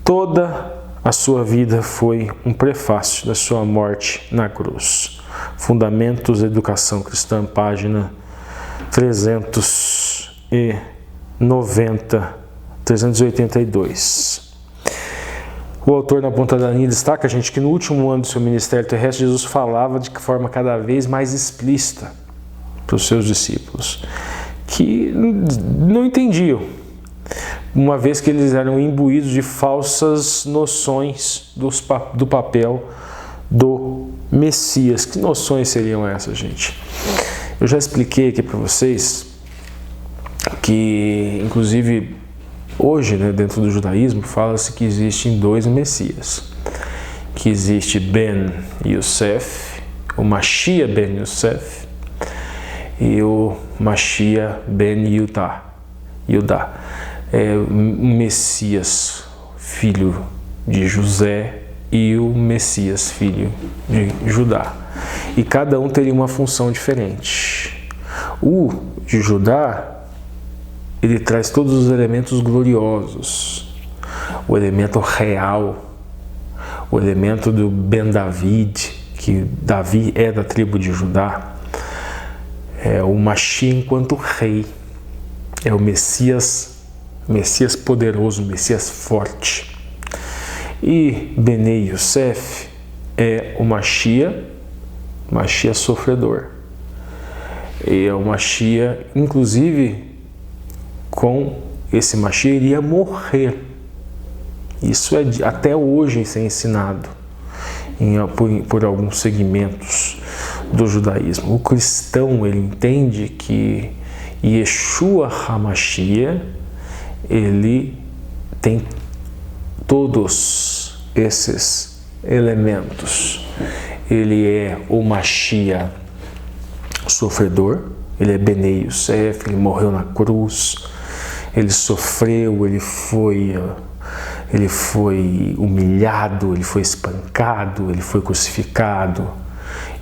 toda a sua vida foi um prefácio da sua morte na cruz. Fundamentos da Educação Cristã, página 382. O autor na ponta da linha destaca, gente, que no último ano do seu ministério terrestre, Jesus falava de forma cada vez mais explícita para os seus discípulos, que não entendiam, uma vez que eles eram imbuídos de falsas noções do papel do Messias. Que noções seriam essas, gente? Eu já expliquei aqui para vocês que, inclusive, hoje, né, dentro do judaísmo, fala-se que existem dois Messias. Que existe Ben Yosef, o Mashiach Ben Yosef, e o Mashiach Ben Yudá. É o Messias, filho de José, e o Messias, filho de Judá. E cada um teria uma função diferente. O de Judá, ele traz todos os elementos gloriosos, o elemento real, o elemento do Ben David, que Davi é da tribo de Judá, é o Mashiach enquanto rei, é o Messias poderoso, o Messias forte. E Bnei Yosef é o Mashiach sofredor. E é o Mashiach, inclusive, com esse Mashiach iria morrer. Isso até hoje isso é ensinado por alguns segmentos do judaísmo. O cristão, ele entende que Yeshua HaMashiach, ele tem todos esses elementos. Ele é o Mashiach sofredor, ele é Benei Yosef, ele morreu na cruz, ele sofreu, ele foi humilhado, ele foi espancado, ele foi crucificado,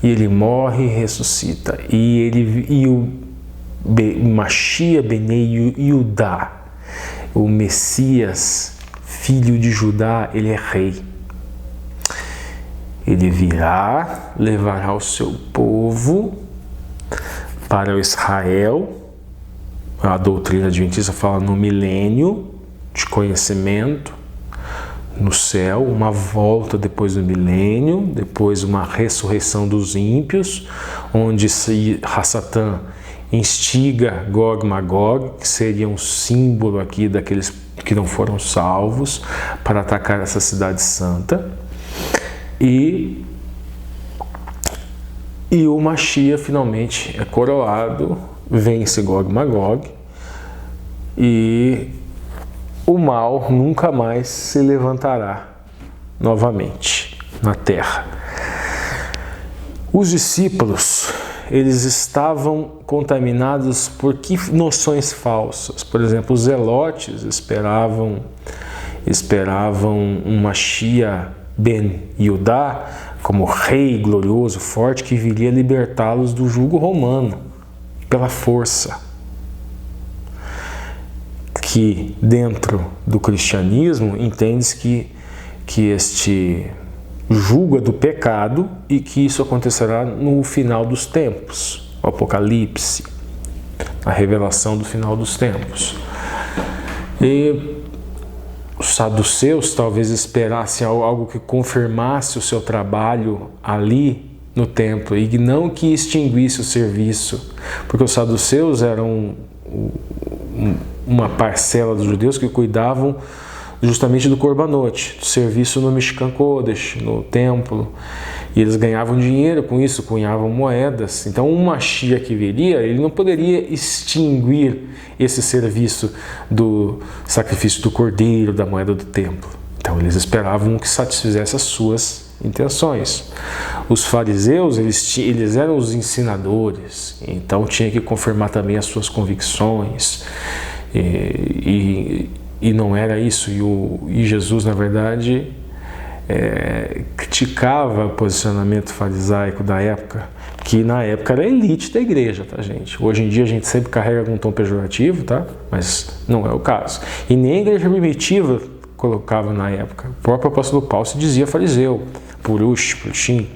e ele morre e ressuscita. E o Mashiach Benei Yudá, o Messias, filho de Judá, ele é rei. Ele virá, levará o seu povo para o Israel. A doutrina adventista fala no milênio de conhecimento, no céu, uma volta depois do milênio, depois uma ressurreição dos ímpios, onde Satã instiga Gog e Magog, que seria um símbolo aqui daqueles que não foram salvos, para atacar essa cidade santa. E o Mashiach finalmente é coroado, vence Gog e Magog, e o mal nunca mais se levantará novamente na terra. Os discípulos, eles estavam contaminados por que noções falsas? Por exemplo, os zelotes esperavam um Mashiach ben Yudá como rei glorioso, forte, que viria libertá-los do jugo romano pela força. Que dentro do cristianismo entende-se que este jugo é do pecado e que isso acontecerá no final dos tempos, o Apocalipse, a revelação do final dos tempos. E os saduceus talvez esperassem algo que confirmasse o seu trabalho ali no templo e não que extinguisse o serviço, porque os saduceus eram uma parcela dos judeus que cuidavam justamente do Korbanot, do serviço no Mishkan Kodesh, no templo, e eles ganhavam dinheiro com isso, cunhavam moedas. Então um Mashiach que viria, ele não poderia extinguir esse serviço do sacrifício do cordeiro, da moeda do templo. Então eles esperavam que satisfizesse as suas intenções. Os fariseus, eles eram os ensinadores, então tinha que confirmar também as suas convicções, e não era isso. E Jesus, na verdade, criticava o posicionamento farisaico da época, que na época era a elite da igreja, tá, gente? Hoje em dia a gente sempre carrega com um tom pejorativo, tá? Mas não é o caso. E nem a igreja primitiva colocava na época. O próprio apóstolo Paulo se dizia fariseu, purushim.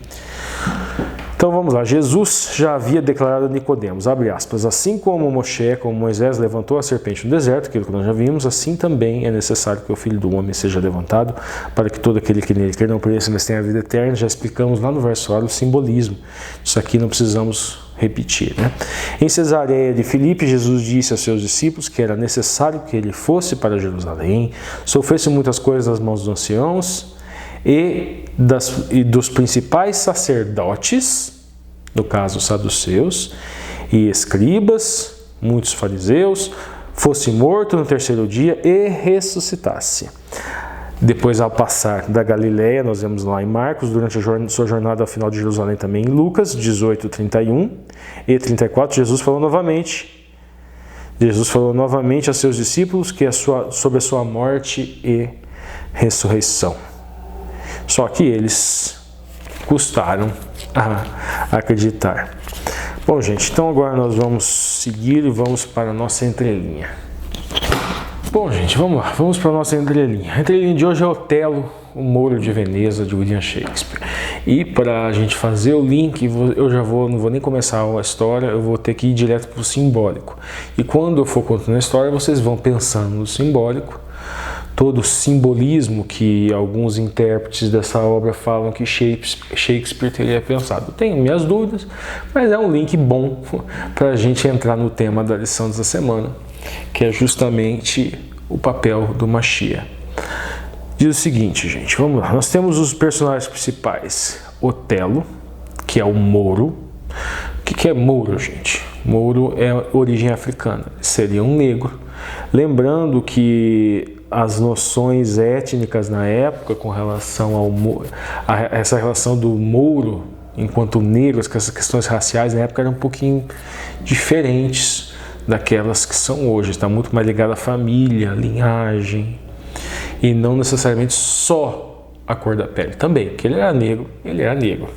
Então vamos lá, Jesus já havia declarado a Nicodemos, abre aspas, assim como Moshe, como Moisés levantou a serpente no deserto, aquilo que nós já vimos, assim também é necessário que o Filho do Homem seja levantado, para que todo aquele que nele quer não pereça, mas tenha a vida eterna. Já explicamos lá no verso o simbolismo, isso aqui não precisamos repetir, né? Em Cesareia de Filipe, Jesus disse aos seus discípulos que era necessário que ele fosse para Jerusalém, sofresse muitas coisas nas mãos dos anciãos e dos principais sacerdotes, no caso saduceus, e escribas, muitos fariseus, fosse morto no terceiro dia e ressuscitasse. Depois, ao passar da Galileia, nós vemos lá em Marcos, durante a sua jornada ao final de Jerusalém, também em Lucas 18, 31 e 34, Jesus falou novamente a seus discípulos que sobre a sua morte e ressurreição. Só que eles custaram a acreditar. Bom, gente, então agora nós vamos seguir e vamos para a nossa entrelinha. Bom, gente, vamos lá, vamos para a nossa entrelinha. A entrelinha de hoje é Otelo, o Moro de Veneza, de William Shakespeare. E para a gente fazer o link, eu não vou nem começar a história, eu vou ter que ir direto para o simbólico. E quando eu for contando a história, vocês vão pensando no simbólico, todo o simbolismo que alguns intérpretes dessa obra falam que Shakespeare teria pensado. Tenho minhas dúvidas, mas é um link bom para a gente entrar no tema da lição dessa semana, que é justamente o papel do Mashiach. Diz o seguinte, gente, vamos lá. Nós temos os personagens principais. Otelo, que é o Mouro. O que é Mouro, gente? Mouro é origem africana, seria um negro. Lembrando que as noções étnicas na época com relação a essa relação do Mouro enquanto negro, essas questões raciais na época eram um pouquinho diferentes daquelas que são hoje. Está muito mais ligado à família, à linhagem, e não necessariamente só a cor da pele. Também, porque ele era negro.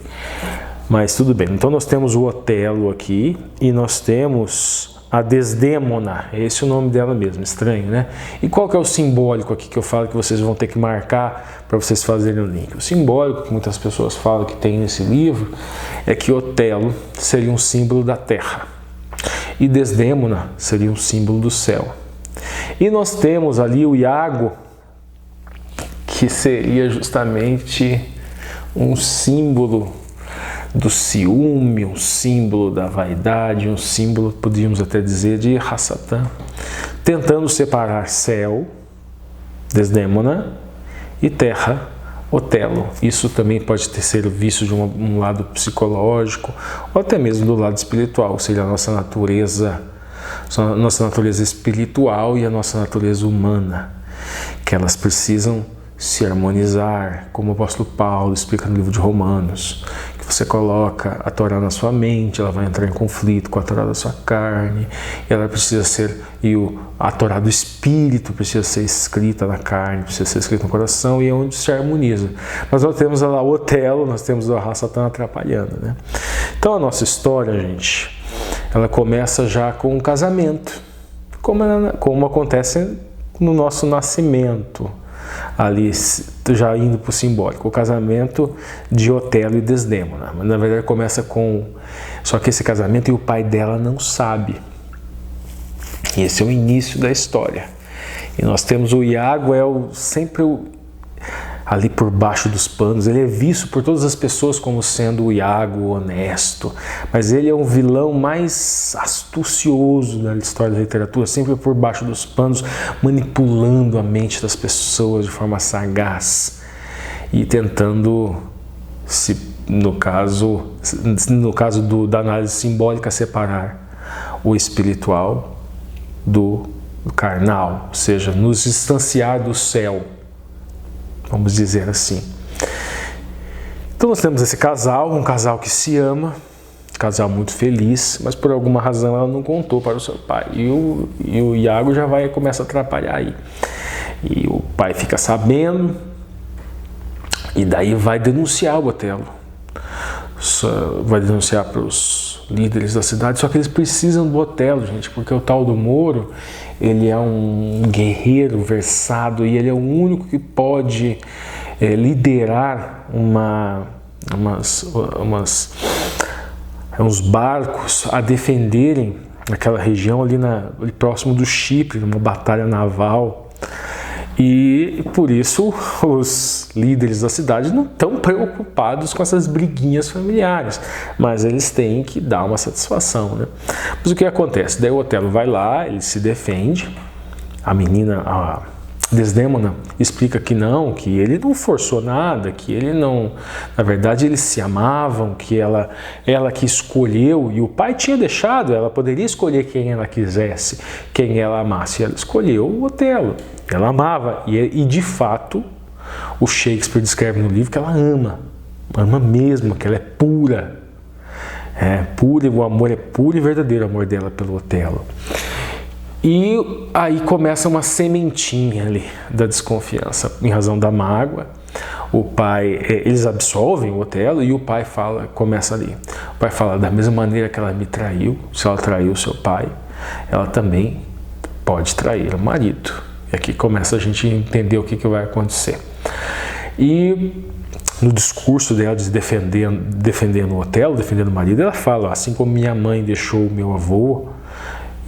Mas tudo bem. Então nós temos o Otelo aqui e nós temos a Desdémona. É esse o nome dela mesmo, estranho, né? E qual que é o simbólico aqui que eu falo que vocês vão ter que marcar para vocês fazerem o link? O simbólico que muitas pessoas falam que tem nesse livro é que Otelo seria um símbolo da terra e Desdémona seria um símbolo do céu. E nós temos ali o Iago, que seria justamente um símbolo do ciúme, um símbolo da vaidade, um símbolo, podíamos até dizer, de Hassatan, tentando separar céu, Desdémona, e terra, Otelo. Isso também pode ser visto de um lado psicológico, ou até mesmo do lado espiritual, ou seja, a nossa natureza espiritual e a nossa natureza humana, que elas precisam se harmonizar, como o apóstolo Paulo explica no livro de Romanos, que você coloca a Torá na sua mente, ela vai entrar em conflito com a Torá da sua carne, ela precisa ser, a Torá do Espírito precisa ser escrita na carne, precisa ser escrita no coração, e é onde se harmoniza. Mas nós temos lá o Otelo, nós temos o Hassatan atrapalhando, né? Então a nossa história, gente, ela começa já com um casamento, como acontece no nosso nascimento, ali já indo para o simbólico, o casamento de Otelo e Desdémona. Mas na verdade começa só que esse casamento e o pai dela não sabe. E esse é o início da história. E nós temos o Iago, ali por baixo dos panos, ele é visto por todas as pessoas como sendo o Iago honesto, mas ele é um vilão mais astucioso da história da literatura, sempre por baixo dos panos, manipulando a mente das pessoas de forma sagaz e tentando, no caso da análise simbólica, separar o espiritual do carnal, ou seja, nos distanciar do céu, vamos dizer assim. Então nós temos esse casal, um casal que se ama, um casal muito feliz, mas por alguma razão ela não contou para o seu pai. E o Iago já começa a atrapalhar aí. E o pai fica sabendo, e daí vai denunciar o Otelo. Vai denunciar para os líderes da cidade, só que eles precisam do Otelo, gente, porque o tal do Mouro, ele é um guerreiro versado e ele é o único que pode liderar uns barcos a defenderem aquela região ali próximo do Chipre, numa batalha naval. E por isso os líderes da cidade não estão preocupados com essas briguinhas familiares, mas eles têm que dar uma satisfação, né? Mas o que acontece? Daí o Otelo vai lá, ele se defende, a Desdémona explica que ele não forçou nada, que ele não, na verdade eles se amavam, que ela que escolheu, e o pai tinha deixado, ela poderia escolher quem ela quisesse, quem ela amasse, e ela escolheu o Otelo, ela amava, e de fato o Shakespeare descreve no livro que ela ama mesmo, que ela é pura, o amor é puro e verdadeiro, o amor dela pelo Otelo. E aí começa uma sementinha ali da desconfiança, em razão da mágoa. O pai, eles absolvem o Otelo e o pai começa ali. O pai fala, da mesma maneira que ela me traiu, se ela traiu seu pai, ela também pode trair o marido. E aqui começa a gente entender o que vai acontecer. E no discurso dela, defendendo o Otelo, defendendo o marido, ela fala, assim como minha mãe deixou o meu avô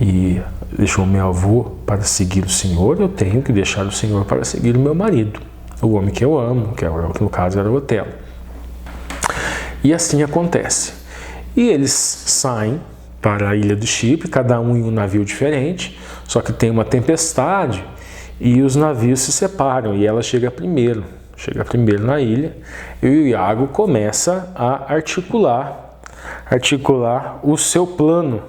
e deixou meu avô para seguir o Senhor, eu tenho que deixar o Senhor para seguir o meu marido, o homem que eu amo, que no caso era o Otelo. E assim acontece. E eles saem para a ilha do Chipre, cada um em um navio diferente, só que tem uma tempestade e os navios se separam e ela chega primeiro na ilha, e o Iago começa a articular o seu plano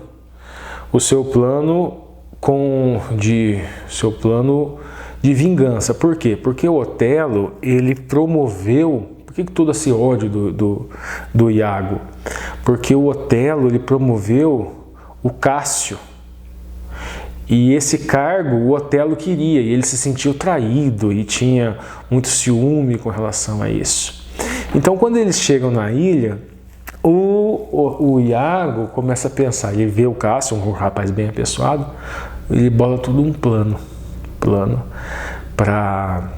de vingança. Por quê? Porque o Otelo, ele promoveu, por que todo esse ódio do Iago? Porque o Otelo, ele promoveu o Cássio. E esse cargo o Otelo queria, e ele se sentiu traído e tinha muito ciúme com relação a isso. Então, quando eles chegam na ilha, o Iago começa a pensar, ele vê o Cássio, um rapaz bem apessoado, ele bola tudo um plano para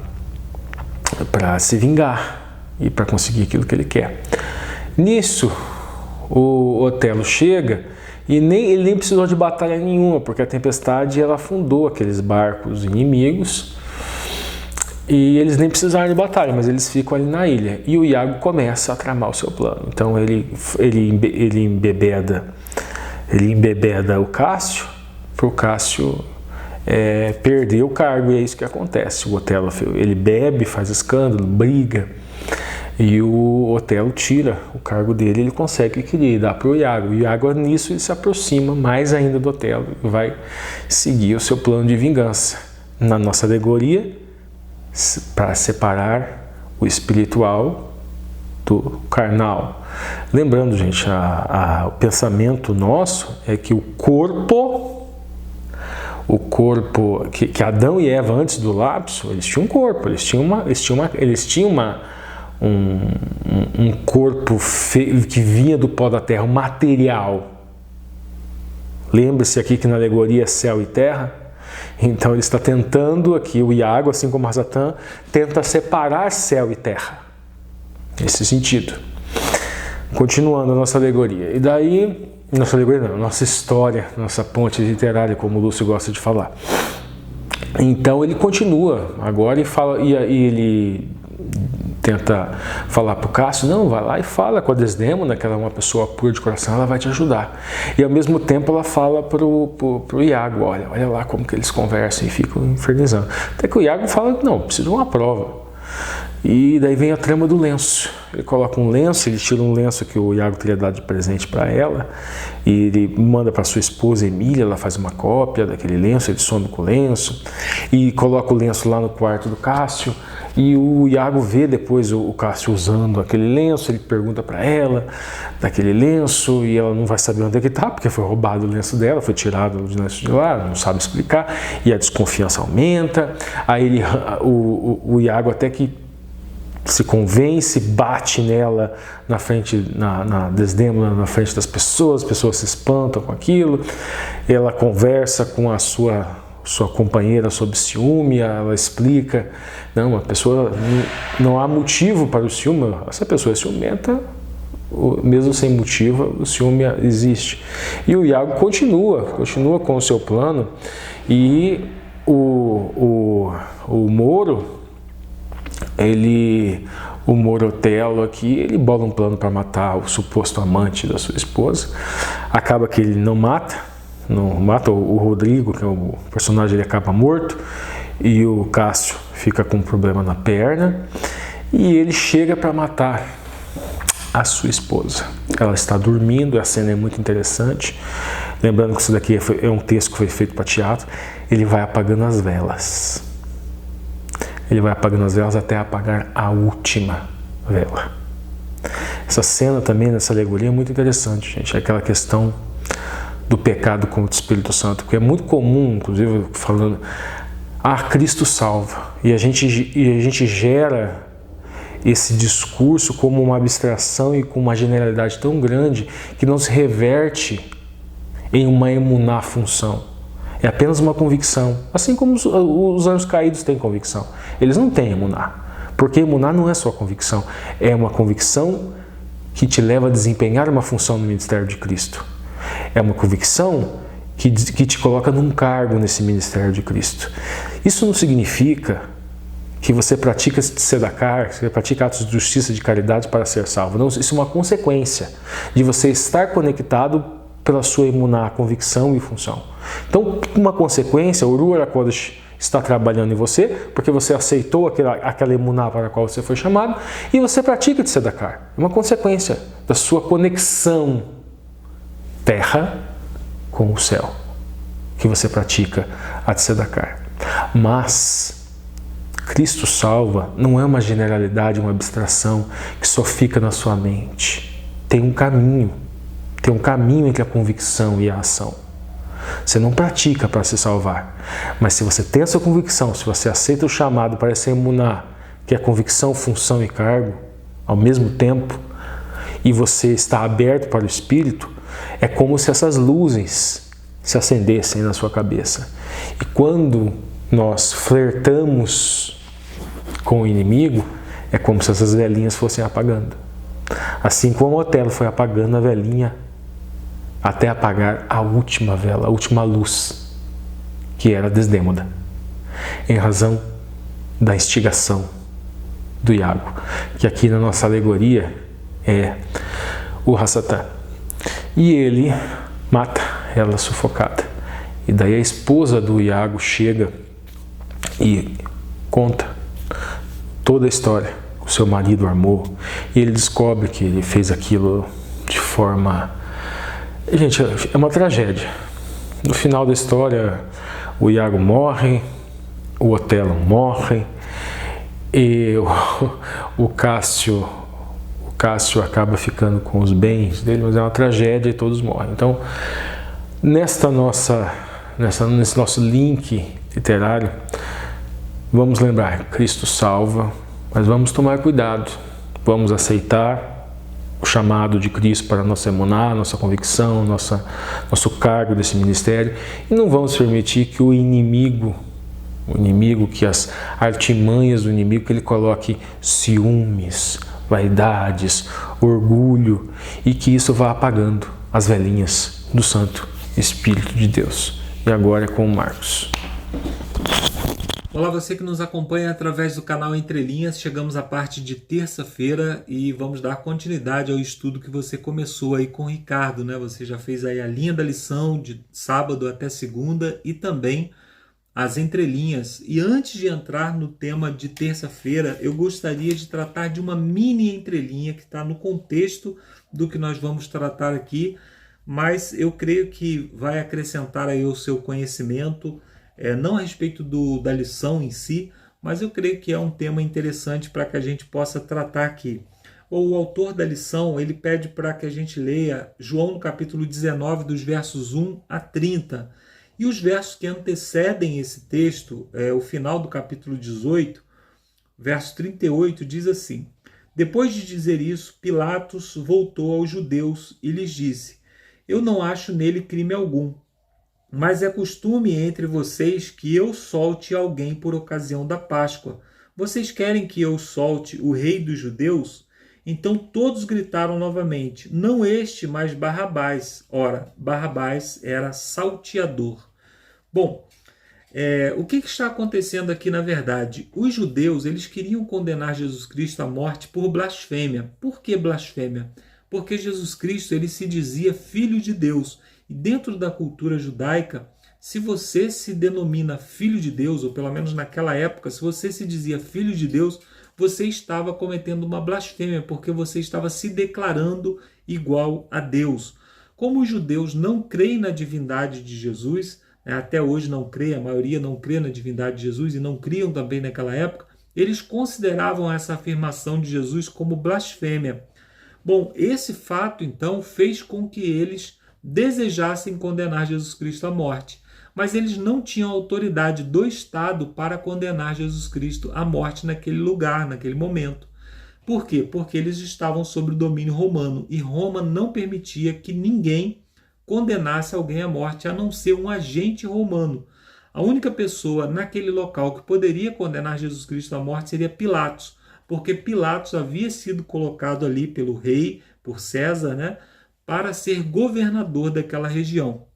se vingar e para conseguir aquilo que ele quer. Nisso, o Otelo chega e ele nem precisou de batalha nenhuma, porque a tempestade ela afundou aqueles barcos inimigos e eles nem precisaram de batalha, mas eles ficam ali na ilha. E o Iago começa a tramar o seu plano. Então ele embebeda o Cássio, para o Cássio perder o cargo, e é isso que acontece. O Otelo ele bebe, faz escândalo, briga, e o Otelo tira o cargo dele, ele consegue o que queria, dá para o Iago. E o Iago, nisso, ele se aproxima mais ainda do Otelo e vai seguir o seu plano de vingança. Na nossa alegoria, para separar o espiritual do carnal. Lembrando, gente, o pensamento nosso é que o corpo que Adão e Eva, antes do lapso, eles tinham um corpo, eles tinham um corpo que vinha do pó da terra, um material. Lembre-se aqui que na alegoria é céu e terra. Então ele está tentando aqui, o Iago, assim como Satã, tenta separar céu e terra. Nesse sentido. Continuando a nossa alegoria. E daí, nossa história, nossa ponte literária, como o Lúcio gosta de falar. Então ele continua agora e ele tenta falar para o Cássio, não, vai lá e fala com a Desdémona, que ela é uma pessoa pura de coração, ela vai te ajudar. E ao mesmo tempo ela fala para o Iago, olha lá como que eles conversam e ficam infernizando. Até que o Iago fala, não, preciso de uma prova. E daí vem a trama do lenço. Ele coloca um lenço, ele tira um lenço que o Iago teria dado de presente para ela, e ele manda para sua esposa Emília, ela faz uma cópia daquele lenço, ele some com o lenço, e coloca o lenço lá no quarto do Cássio, e o Iago vê depois o Cássio usando aquele lenço, ele pergunta para ela daquele lenço, e ela não vai saber onde é que está, porque foi roubado o lenço dela, foi tirado o lenço de lá, não sabe explicar, e a desconfiança aumenta. Aí o Iago até que se convence, bate nela na frente, na Desdémona, na frente das pessoas, as pessoas se espantam com aquilo, ela conversa com a sua companheira sobre ciúme, ela explica, não, a pessoa, não há motivo para o ciúme, essa pessoa é ciumenta, mesmo sem motivo, o ciúme existe. E o Iago continua com o seu plano, e o Moro, o Moro Otelo aqui, ele bola um plano para matar o suposto amante da sua esposa. Acaba que ele não mata o Rodrigo, que é o personagem, ele acaba morto, e o Cássio fica com um problema na perna, e ele chega para matar a sua esposa. Ela está dormindo, a cena é muito interessante. Lembrando que isso daqui é um texto que foi feito para teatro. Ele vai apagando as velas. Ele vai apagando as velas até apagar a última vela. Essa cena também, nessa alegoria, é muito interessante, gente. É aquela questão do pecado contra o Espírito Santo, porque é muito comum, inclusive, falando, Cristo salva. E a gente gera esse discurso como uma abstração e com uma generalidade tão grande que não se reverte em uma emuná função. É apenas uma convicção, assim como os anjos caídos têm convicção. Eles não têm emuná, porque emuná não é só convicção, é uma convicção que te leva a desempenhar uma função no ministério de Cristo. É uma convicção que te coloca num cargo nesse ministério de Cristo. Isso não significa que você pratica tzedakah, que você pratica atos de justiça, de caridade para ser salvo. Não, isso é uma consequência de você estar conectado pela sua emuná, convicção e função. Então, uma consequência, o Ruach HaKodesh está trabalhando em você, porque você aceitou aquela emuná para a qual você foi chamado, e você pratica tzedakah. É uma consequência da sua conexão terra com o céu, que você pratica a tzedakah. Mas Cristo salva não é uma generalidade, uma abstração que só fica na sua mente. Tem um caminho entre a convicção e a ação. Você não pratica para se salvar, mas se você tem essa convicção, se você aceita o chamado para essa emuná, que é convicção, função e cargo, ao mesmo tempo, e você está aberto para o Espírito, é como se essas luzes se acendessem na sua cabeça. E quando nós flertamos com o inimigo, é como se essas velhinhas fossem apagando. Assim como Otelo foi apagando a velhinha até apagar a última vela, a última luz, que era Desdémoda, em razão da instigação do Iago, que aqui na nossa alegoria é o Hassatã. E ele mata ela sufocada. E daí a esposa do Iago chega e conta toda a história que o seu marido armou, e ele descobre que ele fez aquilo de forma... Gente, é uma tragédia. No final da história, o Iago morre, o Otelo morre, e o Cássio acaba ficando com os bens dele, mas é uma tragédia e todos morrem. Então, nesse nosso link literário, vamos lembrar, Cristo salva, mas vamos tomar cuidado, vamos aceitar o chamado de Cristo para a nossa emuná, nossa convicção, nosso cargo desse ministério, e não vamos permitir que o inimigo, que as artimanhas do inimigo, que ele coloque ciúmes, vaidades, orgulho, e que isso vá apagando as velhinhas do Santo Espírito de Deus. E agora é com o Marcos. Olá, você que nos acompanha através do canal Entre Linhas. Chegamos à parte de terça-feira e vamos dar continuidade ao estudo que você começou aí com o Ricardo, né? Você já fez aí a linha da lição de sábado até segunda e também as entrelinhas. E antes de entrar no tema de terça-feira, eu gostaria de tratar de uma mini entrelinha que está no contexto do que nós vamos tratar aqui, mas eu creio que vai acrescentar aí o seu conhecimento, não a respeito da lição em si, mas eu creio que é um tema interessante para que a gente possa tratar aqui. O autor da lição, ele pede para que a gente leia João no capítulo 19, dos versos 1 a 30. E os versos que antecedem esse texto, o final do capítulo 18, verso 38, diz assim: Depois de dizer isso, Pilatos voltou aos judeus e lhes disse: Eu não acho nele crime algum. Mas é costume entre vocês que eu solte alguém por ocasião da Páscoa. Vocês querem que eu solte o rei dos judeus? Então todos gritaram novamente: Não este, mas Barrabás. Ora, Barrabás era salteador. Bom, o que está acontecendo aqui na verdade? Os judeus, eles queriam condenar Jesus Cristo à morte por blasfêmia. Por que blasfêmia? Porque Jesus Cristo, ele se dizia filho de Deus. E dentro da cultura judaica, se você se denomina filho de Deus, ou pelo menos naquela época, se você se dizia filho de Deus, você estava cometendo uma blasfêmia, porque você estava se declarando igual a Deus. Como os judeus não creem na divindade de Jesus, até hoje não creem, a maioria não crê na divindade de Jesus e não criam também naquela época, eles consideravam essa afirmação de Jesus como blasfêmia. Bom, esse fato então fez com que eles desejassem condenar Jesus Cristo à morte, mas eles não tinham autoridade do Estado para condenar Jesus Cristo à morte naquele lugar, naquele momento. Por quê? Porque eles estavam sob o domínio romano e Roma não permitia que ninguém condenasse alguém à morte, a não ser um agente romano. A única pessoa naquele local que poderia condenar Jesus Cristo à morte seria Pilatos, porque Pilatos havia sido colocado ali pelo rei, por César, para ser governador daquela região.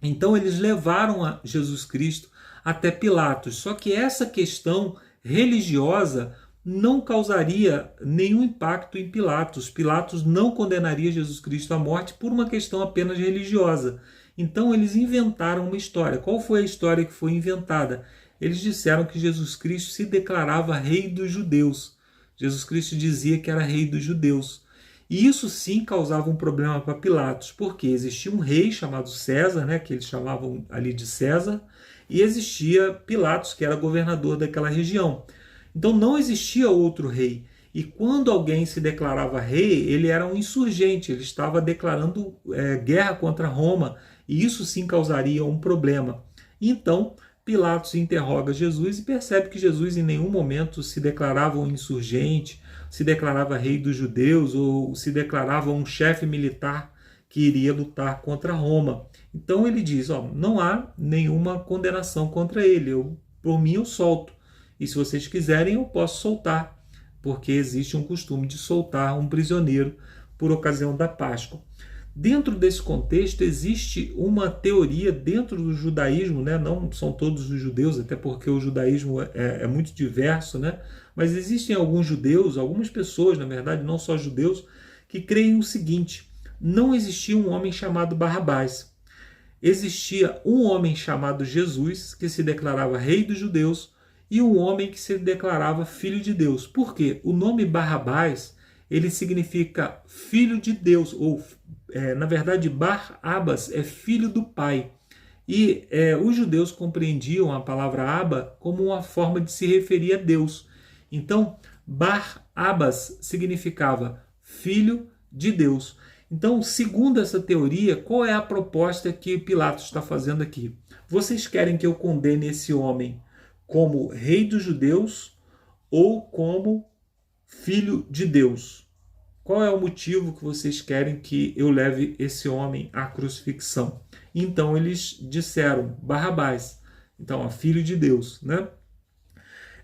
Então eles levaram a Jesus Cristo até Pilatos. Só que essa questão religiosa não causaria nenhum impacto em Pilatos. Pilatos não condenaria Jesus Cristo à morte por uma questão apenas religiosa. Então eles inventaram uma história. Qual foi a história que foi inventada? Eles disseram que Jesus Cristo se declarava rei dos judeus. Jesus Cristo dizia que era rei dos judeus. E isso sim causava um problema para Pilatos, porque existia um rei chamado César, né, que eles chamavam ali de César, e existia Pilatos, que era governador daquela região. Então não existia outro rei. E quando alguém se declarava rei, ele era um insurgente, ele estava declarando guerra contra Roma, e isso sim causaria um problema. Então Pilatos interroga Jesus e percebe que Jesus em nenhum momento se declarava um insurgente, se declarava rei dos judeus ou se declarava um chefe militar que iria lutar contra Roma. Então ele diz, não há nenhuma condenação contra ele, por mim eu solto. E se vocês quiserem eu posso soltar, porque existe um costume de soltar um prisioneiro por ocasião da Páscoa. Dentro desse contexto existe uma teoria dentro do judaísmo, né? Não são todos os judeus, até porque o judaísmo é muito diverso, né? Mas existem alguns judeus, algumas pessoas, na verdade, não só judeus, que creem o seguinte: não existia um homem chamado Barrabás. Existia um homem chamado Jesus, que se declarava rei dos judeus, e um homem que se declarava filho de Deus. Por quê? O nome Barrabás, ele significa filho de Deus, ou na verdade Bar-Abas é filho do pai. E os judeus compreendiam a palavra Abba como uma forma de se referir a Deus. Então Bar-Abas significava filho de Deus. Então, segundo essa teoria, qual é a proposta que Pilatos está fazendo aqui? Vocês querem que eu condene esse homem como rei dos judeus ou como filho de Deus? Qual é o motivo que vocês querem que eu leve esse homem à crucifixão? Então eles disseram Barrabás, então filho de Deus, né?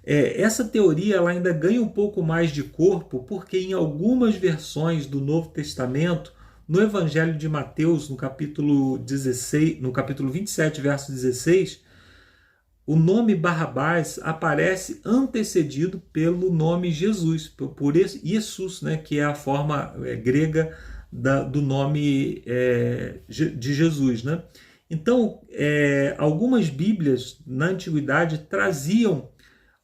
Essa teoria ela ainda ganha um pouco mais de corpo, porque em algumas versões do Novo Testamento, no Evangelho de Mateus, no capítulo 27, verso 16, o nome Barrabás aparece antecedido pelo nome Jesus, por Jesus, né, que é a forma grega do nome de Jesus, né? Então, algumas Bíblias na Antiguidade traziam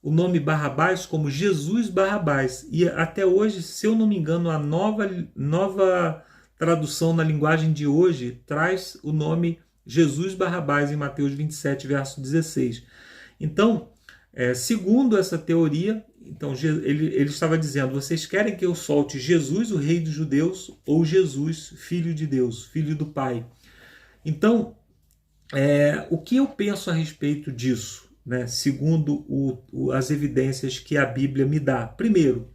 o nome Barrabás como Jesus Barrabás. E até hoje, se eu não me engano, a nova tradução na linguagem de hoje traz o nome Jesus Barrabás em Mateus 27, verso 16. Então, segundo essa teoria, então ele estava dizendo, vocês querem que eu solte Jesus, o rei dos judeus, ou Jesus, filho de Deus, filho do Pai? Então, o que eu penso a respeito disso, né, segundo as evidências que a Bíblia me dá? Primeiro,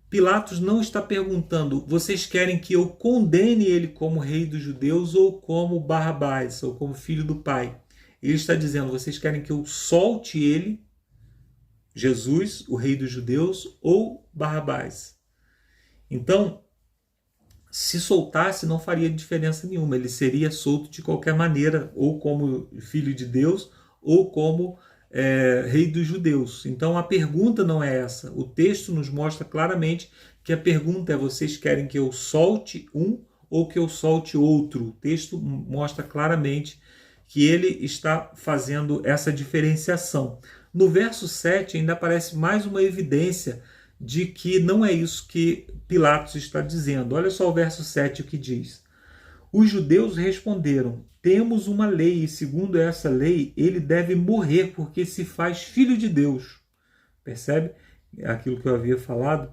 Pilatos não está perguntando, vocês querem que eu condene ele como rei dos judeus ou como Barrabás, ou como filho do Pai? Ele está dizendo, vocês querem que eu solte ele, Jesus, o rei dos judeus, ou Barrabás? Então, se soltasse não faria diferença nenhuma, ele seria solto de qualquer maneira, ou como filho de Deus, ou como rei dos judeus. Então a pergunta não é essa. O texto nos mostra claramente que a pergunta é: vocês querem que eu solte um ou que eu solte outro? O texto mostra claramente que ele está fazendo essa diferenciação. No verso 7 ainda aparece mais uma evidência de que não é isso que Pilatos está dizendo. Olha só o verso 7 o que diz. Os judeus responderam: temos uma lei, e segundo essa lei, ele deve morrer porque se faz filho de Deus. Percebe aquilo que eu havia falado?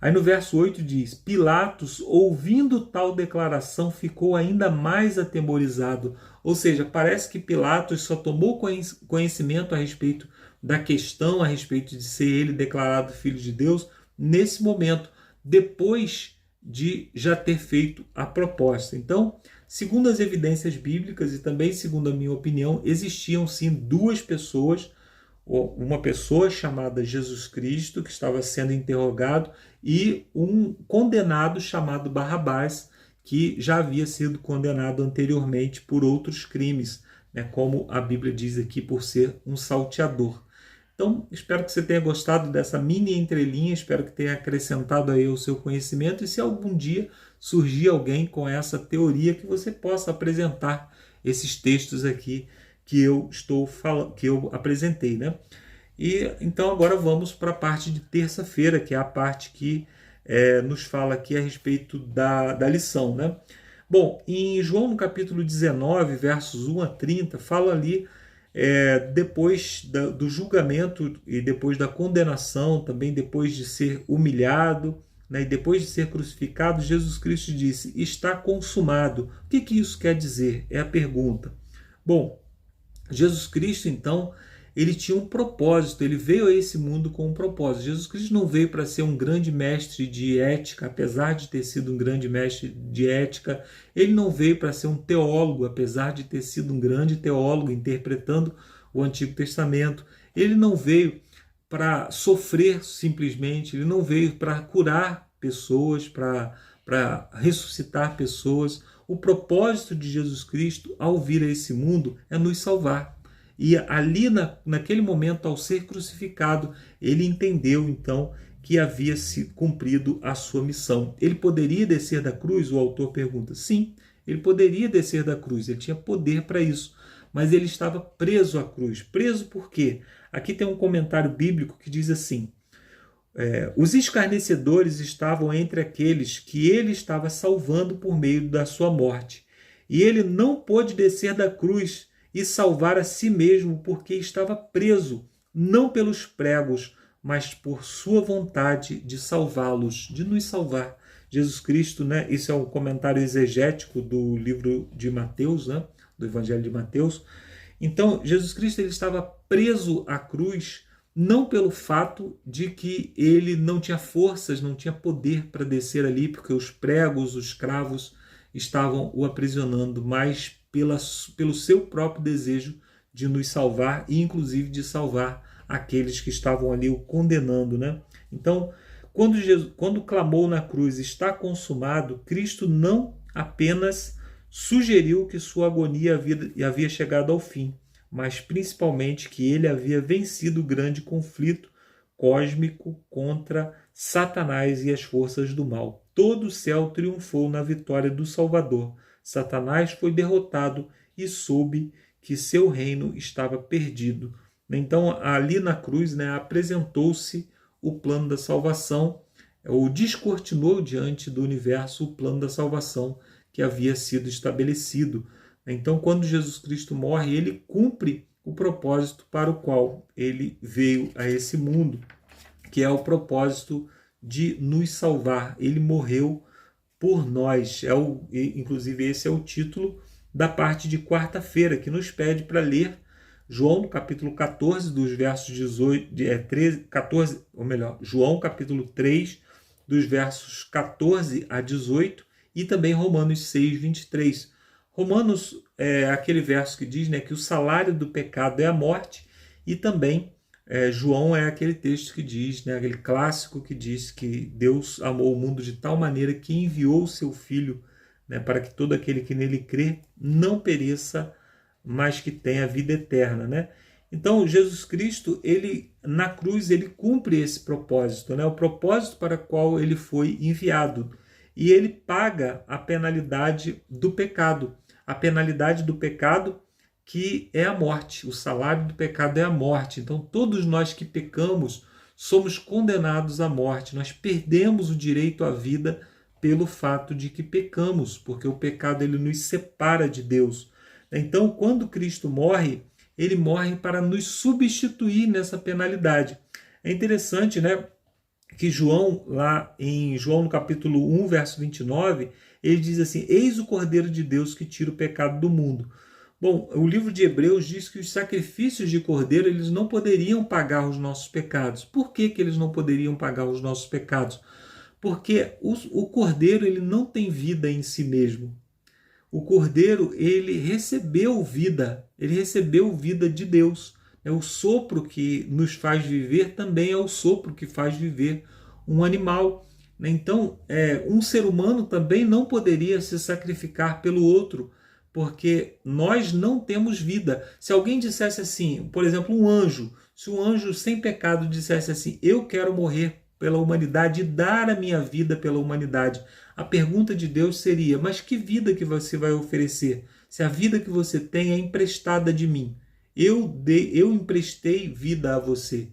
Aí no verso 8 diz: Pilatos, ouvindo tal declaração, ficou ainda mais atemorizado. Ou seja, parece que Pilatos só tomou conhecimento a respeito da questão, a respeito de ser ele declarado filho de Deus, nesse momento, depois de já ter feito a proposta. Então, segundo as evidências bíblicas e também segundo a minha opinião, existiam sim duas pessoas, uma pessoa chamada Jesus Cristo, que estava sendo interrogado, e um condenado chamado Barrabás, que já havia sido condenado anteriormente por outros crimes, né, como a Bíblia diz aqui, por ser um salteador. Então, espero que você tenha gostado dessa mini entrelinha, espero que tenha acrescentado aí o seu conhecimento, e se algum dia surgir alguém com essa teoria, que você possa apresentar esses textos aqui que eu apresentei, né? E então agora vamos para a parte de terça-feira, que é a parte que nos fala aqui a respeito da lição, né? Bom, em João no capítulo 19, versos 1 a 30, fala ali depois do julgamento e depois da condenação, também depois de ser humilhado, né, e depois de ser crucificado, Jesus Cristo disse: está consumado. O que isso quer dizer? É a pergunta. Bom, Jesus Cristo, então, ele tinha um propósito, ele veio a esse mundo com um propósito. Jesus Cristo não veio para ser um grande mestre de ética, apesar de ter sido um grande mestre de ética. Ele não veio para ser um teólogo, apesar de ter sido um grande teólogo, interpretando o Antigo Testamento. Ele não veio para sofrer simplesmente, ele não veio para curar pessoas, para ressuscitar pessoas. O propósito de Jesus Cristo ao vir a esse mundo é nos salvar. E ali, naquele momento, ao ser crucificado, ele entendeu, então, que havia se cumprido a sua missão. Ele poderia descer da cruz? O autor pergunta. Sim, ele poderia descer da cruz, ele tinha poder para isso. Mas ele estava preso à cruz. Preso por quê? Aqui tem um comentário bíblico que diz assim: os escarnecedores estavam entre aqueles que ele estava salvando por meio da sua morte. E ele não pôde descer da cruz e salvar a si mesmo, porque estava preso, não pelos pregos, mas por sua vontade de salvá-los, de nos salvar. Jesus Cristo, né? Isso é um comentário exegético do livro de Mateus, né? Do Evangelho de Mateus. Então, Jesus Cristo ele estava preso à cruz, não pelo fato de que ele não tinha forças, não tinha poder para descer ali, porque os pregos, os cravos estavam o aprisionando, mas pelo seu próprio desejo de nos salvar e inclusive de salvar aqueles que estavam ali o condenando, né? Então, quando clamou na cruz, está consumado, Cristo não apenas sugeriu que sua agonia havia chegado ao fim, mas principalmente que ele havia vencido o grande conflito cósmico contra Satanás e as forças do mal. Todo o céu triunfou na vitória do Salvador. Satanás foi derrotado e soube que seu reino estava perdido. Então, ali na cruz, né, apresentou-se o plano da salvação, ou descortinou diante do universo o plano da salvação que havia sido estabelecido. Então, quando Jesus Cristo morre, ele cumpre o propósito para o qual ele veio a esse mundo, que é o propósito de nos salvar. Ele morreu por nós. Inclusive, esse é o título da parte de quarta-feira, que nos pede para ler João, no capítulo 14, dos versos 14, ou melhor, João, capítulo 3, dos versos 14 a 18, e também Romanos 6, 23. Romanos é aquele verso que diz, né, que o salário do pecado é a morte, e também João é aquele texto que diz, né, aquele clássico que diz que Deus amou o mundo de tal maneira que enviou o seu Filho, né, para que todo aquele que nele crê não pereça, mas que tenha vida eterna, né? Então, Jesus Cristo, ele na cruz, ele cumpre esse propósito, né? O propósito para o qual ele foi enviado. E ele paga a penalidade do pecado. A penalidade do pecado que é a morte. O salário do pecado é a morte. Então, todos nós que pecamos somos condenados à morte. Nós perdemos o direito à vida pelo fato de que pecamos, porque o pecado ele nos separa de Deus. Então, quando Cristo morre, ele morre para nos substituir nessa penalidade. É interessante, né, que João, lá em João no capítulo 1, verso 29, ele diz assim: eis o Cordeiro de Deus que tira o pecado do mundo. Bom, o livro de Hebreus diz que os sacrifícios de cordeiro eles não poderiam pagar os nossos pecados. Por que eles não poderiam pagar os nossos pecados? Porque o cordeiro ele não tem vida em si mesmo. O cordeiro ele recebeu vida de Deus. O sopro que nos faz viver também é o sopro que faz viver um animal. Então, um ser humano também não poderia se sacrificar pelo outro, porque nós não temos vida. Se alguém dissesse assim, por exemplo, um anjo, se um anjo sem pecado dissesse assim, eu quero morrer pela humanidade e dar a minha vida pela humanidade, a pergunta de Deus seria, mas que vida que você vai oferecer? Se a vida que você tem é emprestada de mim, eu emprestei vida a você.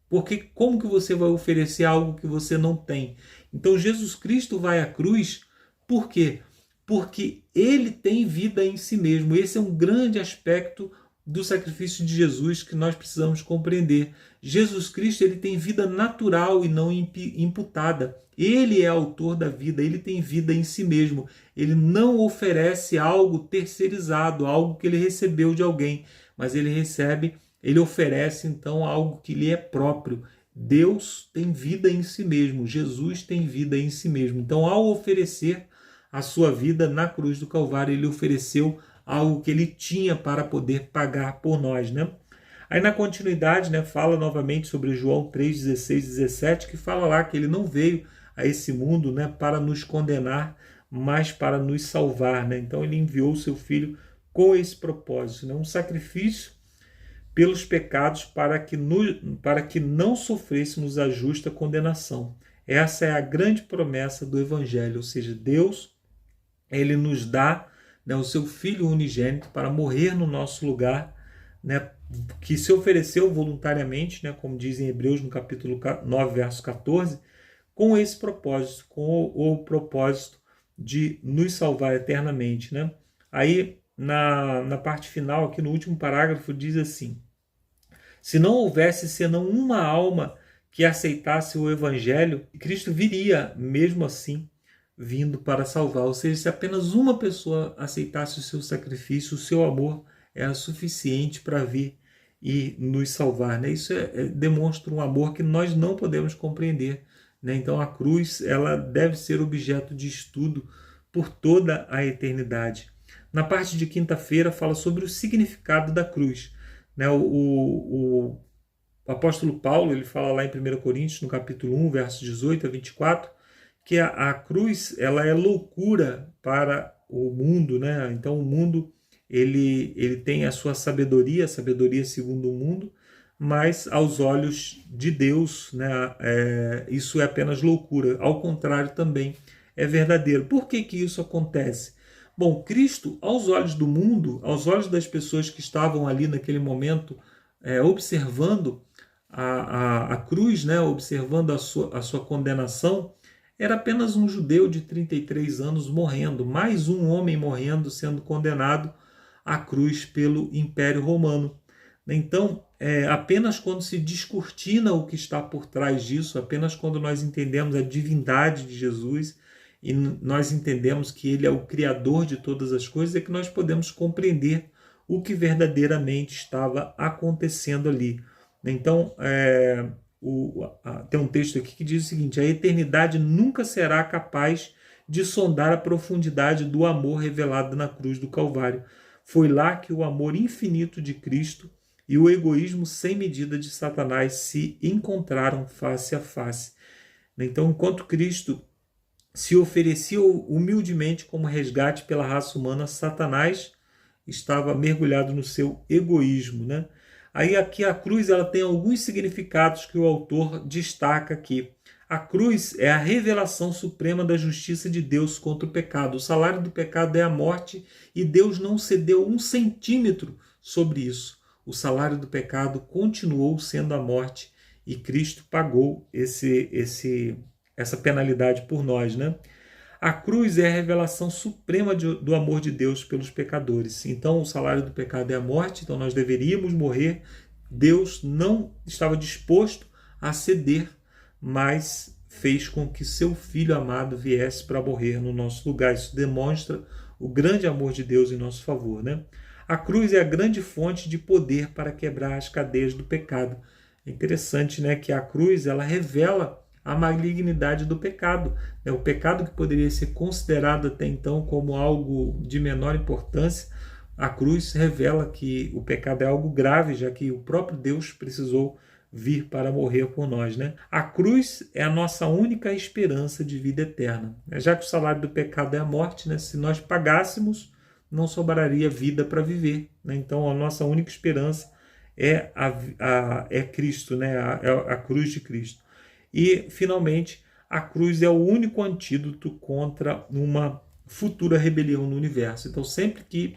Porque como que você vai oferecer algo que você não tem? Então Jesus Cristo vai à cruz, por quê? Porque ele tem vida em si mesmo. Esse é um grande aspecto do sacrifício de Jesus que nós precisamos compreender. Jesus Cristo, ele tem vida natural e não imputada. Ele é autor da vida, ele tem vida em si mesmo. Ele não oferece algo terceirizado, algo que ele recebeu de alguém, mas ele oferece então algo que lhe é próprio. Deus tem vida em si mesmo, Jesus tem vida em si mesmo. Então, ao oferecer a sua vida na cruz do Calvário, ele ofereceu algo que ele tinha para poder pagar por nós, né? Aí na continuidade, né, fala novamente sobre João 3, 16, 17, que fala lá que ele não veio a esse mundo, né, para nos condenar, mas para nos salvar, né? Então ele enviou o seu filho com esse propósito, né? Um sacrifício pelos pecados para que não sofrêssemos a justa condenação. Essa é a grande promessa do Evangelho, ou seja, Deus, ele nos dá, né, o seu Filho unigênito para morrer no nosso lugar, né, que se ofereceu voluntariamente, né, como diz em Hebreus no capítulo 9, verso 14, com esse propósito, com o propósito de nos salvar eternamente, né? Aí, na parte final, aqui no último parágrafo, diz assim, se não houvesse senão uma alma que aceitasse o Evangelho, Cristo viria, mesmo assim, vindo para salvar. Ou seja, se apenas uma pessoa aceitasse o seu sacrifício, o seu amor era suficiente para vir e nos salvar, né? Isso demonstra um amor que nós não podemos compreender, né? Então a cruz, ela deve ser objeto de estudo por toda a eternidade. Na parte de quinta-feira fala sobre o significado da cruz, né? O apóstolo Paulo, ele fala lá em 1 Coríntios, no capítulo 1, versos 18 a 24, que a cruz, ela é loucura para o mundo, né? Então o mundo, ele tem a sua sabedoria, a sabedoria segundo o mundo, mas aos olhos de Deus, né, isso é apenas loucura. Ao contrário também é verdadeiro. Por que que isso acontece? Bom, Cristo, aos olhos do mundo, aos olhos das pessoas que estavam ali naquele momento observando a cruz, né, observando a sua condenação, era apenas um judeu de 33 anos morrendo, mais um homem morrendo, sendo condenado à cruz pelo Império Romano. Então, apenas quando se descortina o que está por trás disso, apenas quando nós entendemos a divindade de Jesus e nós entendemos que ele é o Criador de todas as coisas, é que nós podemos compreender o que verdadeiramente estava acontecendo ali. Então, tem um texto aqui que diz o seguinte, a eternidade nunca será capaz de sondar a profundidade do amor revelado na cruz do Calvário. Foi lá que o amor infinito de Cristo e o egoísmo sem medida de Satanás se encontraram face a face. Então, enquanto Cristo se oferecia humildemente como resgate pela raça humana, Satanás estava mergulhado no seu egoísmo, né? Aí aqui a cruz, ela tem alguns significados que o autor destaca aqui. A cruz é a revelação suprema da justiça de Deus contra o pecado. O salário do pecado é a morte e Deus não cedeu 1 centímetro sobre isso. O salário do pecado continuou sendo a morte e Cristo pagou essa penalidade por nós, né? A cruz é a revelação suprema do amor de Deus pelos pecadores. Então, o salário do pecado é a morte, então nós deveríamos morrer. Deus não estava disposto a ceder, mas fez com que seu Filho amado viesse para morrer no nosso lugar. Isso demonstra o grande amor de Deus em nosso favor, né? A cruz é a grande fonte de poder para quebrar as cadeias do pecado. É interessante, né, que a cruz, ela revela a malignidade do pecado. O pecado que poderia ser considerado até então como algo de menor importância, a cruz revela que o pecado é algo grave, já que o próprio Deus precisou vir para morrer por nós, né? A cruz é a nossa única esperança de vida eterna. Já que o salário do pecado é a morte, né? Se nós pagássemos, não sobraria vida para viver, né? Então a nossa única esperança é Cristo, né? A cruz de Cristo. E, finalmente, a cruz é o único antídoto contra uma futura rebelião no universo. Então, sempre que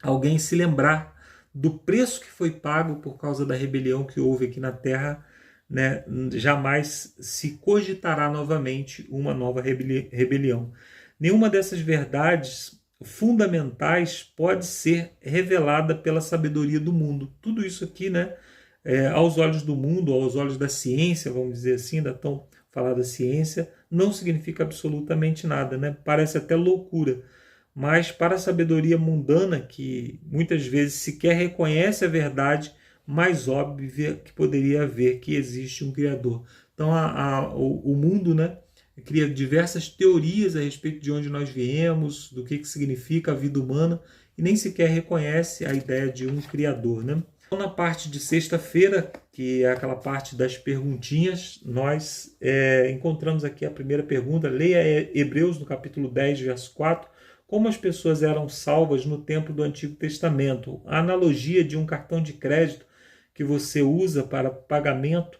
alguém se lembrar do preço que foi pago por causa da rebelião que houve aqui na Terra, né, jamais se cogitará novamente uma nova rebelião. Nenhuma dessas verdades fundamentais pode ser revelada pela sabedoria do mundo. Tudo isso aqui, né, aos olhos do mundo, aos olhos da ciência, vamos dizer assim, da tão falada ciência, não significa absolutamente nada, né? Parece até loucura. Mas para a sabedoria mundana, que muitas vezes sequer reconhece a verdade mais óbvia que poderia haver, que existe um Criador. Então o mundo, né, cria diversas teorias a respeito de onde nós viemos, do que significa a vida humana, e nem sequer reconhece a ideia de um Criador, né? Então, na parte de sexta-feira, que é aquela parte das perguntinhas, nós encontramos aqui a primeira pergunta. Leia Hebreus no capítulo 10, verso 4. Como as pessoas eram salvas no tempo do Antigo Testamento? A analogia de um cartão de crédito que você usa para pagamento,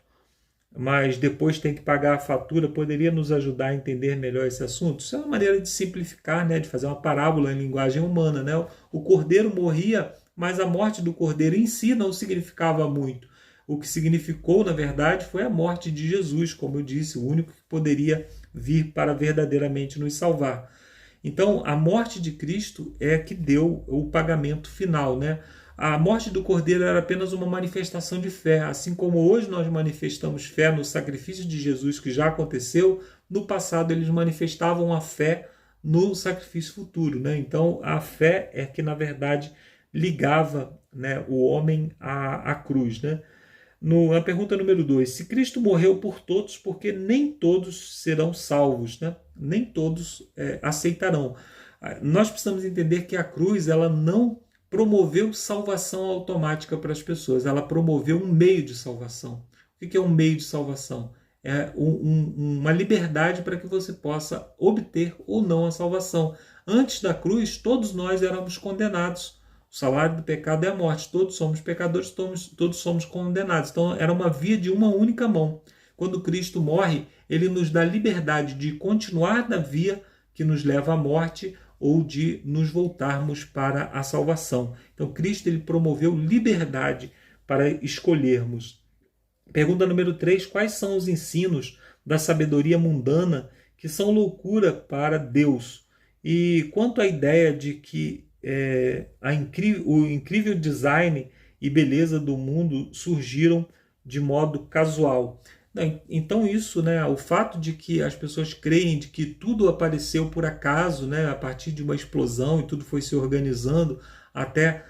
mas depois tem que pagar a fatura, poderia nos ajudar a entender melhor esse assunto? Isso é uma maneira de simplificar, né, de fazer uma parábola em linguagem humana, né? O cordeiro morria, mas a morte do cordeiro em si não significava muito. O que significou, na verdade, foi a morte de Jesus, como eu disse, o único que poderia vir para verdadeiramente nos salvar. Então, a morte de Cristo é que deu o pagamento final, né? A morte do Cordeiro era apenas uma manifestação de fé. Assim como hoje nós manifestamos fé no sacrifício de Jesus que já aconteceu, no passado eles manifestavam a fé no sacrifício futuro, né? Então, a fé é que, na verdade, ligava, né, o homem à cruz, né? Na pergunta número 2, se Cristo morreu por todos, porque nem todos serão salvos, né? Nem todos aceitarão. Nós precisamos entender que a cruz, ela não promoveu salvação automática para as pessoas, ela promoveu um meio de salvação. O que é um meio de salvação? É uma liberdade para que você possa obter ou não a salvação. Antes da cruz, todos nós éramos condenados. O salário do pecado é a morte. Todos somos pecadores, todos somos condenados. Então, era uma via de uma única mão. Quando Cristo morre, ele nos dá liberdade de continuar na via que nos leva à morte ou de nos voltarmos para a salvação. Então, Cristo ele promoveu liberdade para escolhermos. Pergunta número 3. Quais são os ensinos da sabedoria mundana que são loucura para Deus? E quanto à ideia de que o incrível design e beleza do mundo surgiram de modo casual. Então isso, né, o fato de que as pessoas creem de que tudo apareceu por acaso, né, a partir de uma explosão e tudo foi se organizando até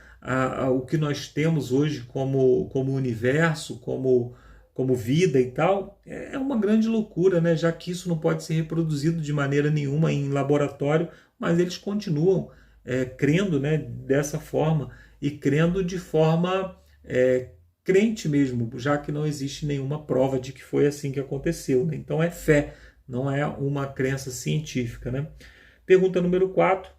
o que nós temos hoje como universo, como vida e tal, é uma grande loucura, né, já que isso não pode ser reproduzido de maneira nenhuma em laboratório, mas eles continuam crendo, né, dessa forma e crendo de forma crente mesmo, já que não existe nenhuma prova de que foi assim que aconteceu, né? Então é fé, não é uma crença científica, né? Pergunta número 4.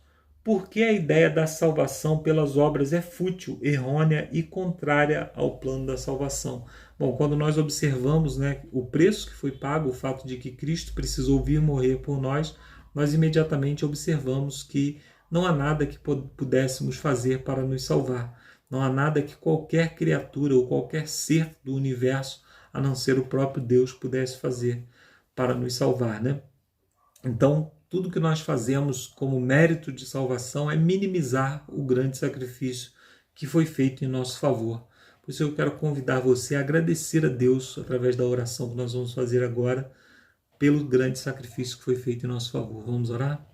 Por que a ideia da salvação pelas obras é fútil, errônea e contrária ao plano da salvação? Bom, quando nós observamos, né, o preço que foi pago, o fato de que Cristo precisou vir morrer por nós, nós imediatamente observamos que não há nada que pudéssemos fazer para nos salvar. Não há nada que qualquer criatura ou qualquer ser do universo, a não ser o próprio Deus, pudesse fazer para nos salvar, né? Então, tudo que nós fazemos como mérito de salvação é minimizar o grande sacrifício que foi feito em nosso favor. Por isso eu quero convidar você a agradecer a Deus, através da oração que nós vamos fazer agora, pelo grande sacrifício que foi feito em nosso favor. Vamos orar?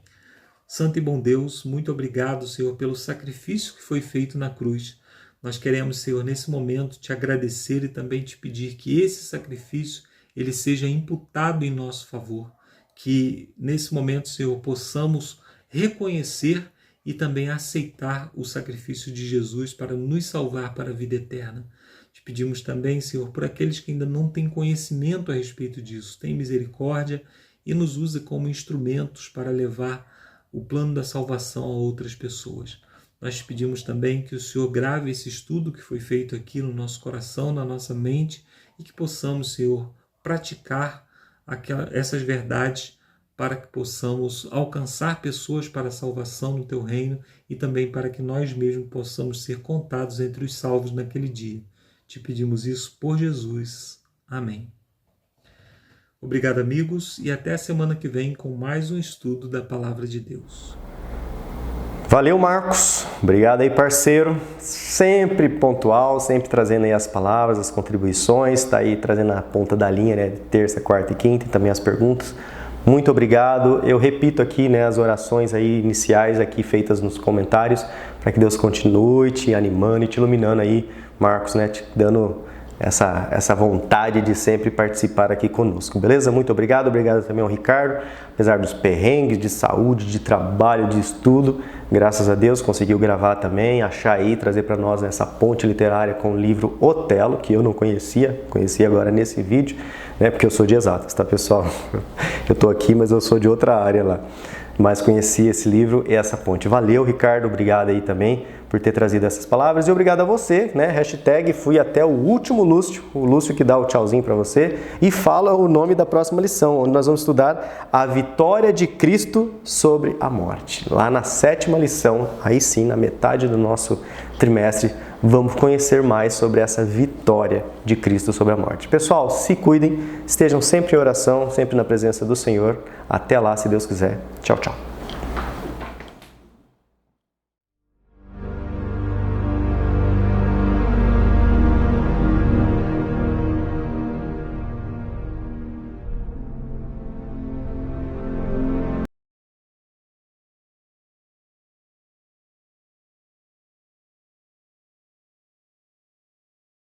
Santo e bom Deus, muito obrigado, Senhor, pelo sacrifício que foi feito na cruz. Nós queremos, Senhor, nesse momento te agradecer e também te pedir que esse sacrifício ele seja imputado em nosso favor. Que nesse momento, Senhor, possamos reconhecer e também aceitar o sacrifício de Jesus para nos salvar para a vida eterna. Te pedimos também, Senhor, por aqueles que ainda não têm conhecimento a respeito disso. Tem misericórdia e nos usa como instrumentos para levar o plano da salvação a outras pessoas. Nós te pedimos também que o Senhor grave esse estudo que foi feito aqui no nosso coração, na nossa mente, e que possamos, Senhor, praticar essas verdades para que possamos alcançar pessoas para a salvação no Teu reino e também para que nós mesmos possamos ser contados entre os salvos naquele dia. Te pedimos isso por Jesus. Amém. Obrigado, amigos, e até a semana que vem com mais um estudo da Palavra de Deus. Valeu, Marcos. Obrigado aí, parceiro. Sempre pontual, sempre trazendo aí as palavras, as contribuições, tá aí trazendo a ponta da linha, né, de terça, quarta e quinta, e também as perguntas. Muito obrigado. Eu repito aqui, né, as orações aí iniciais aqui feitas nos comentários, para que Deus continue te animando e te iluminando aí, Marcos, né, te dando essa vontade de sempre participar aqui conosco, beleza? Muito obrigado. Obrigado também ao Ricardo, apesar dos perrengues de saúde, de trabalho, de estudo, graças a Deus conseguiu gravar também, achar aí, trazer para nós essa ponte literária com o livro Otelo, que eu não conhecia, conheci agora nesse vídeo, né? Porque eu sou de exatas, tá, pessoal? Eu tô aqui, mas eu sou de outra área lá. Mas conheci esse livro e essa ponte. Valeu, Ricardo, obrigado aí também por ter trazido essas palavras e obrigado a você, né? Hashtag fui até o último Lúcio, o Lúcio que dá o tchauzinho para você e fala o nome da próxima lição, onde nós vamos estudar a vitória de Cristo sobre a morte. Lá na 7ª lição, aí sim, na metade do nosso trimestre, vamos conhecer mais sobre essa vitória de Cristo sobre a morte. Pessoal, se cuidem, estejam sempre em oração, sempre na presença do Senhor. Até lá, se Deus quiser. Tchau, tchau.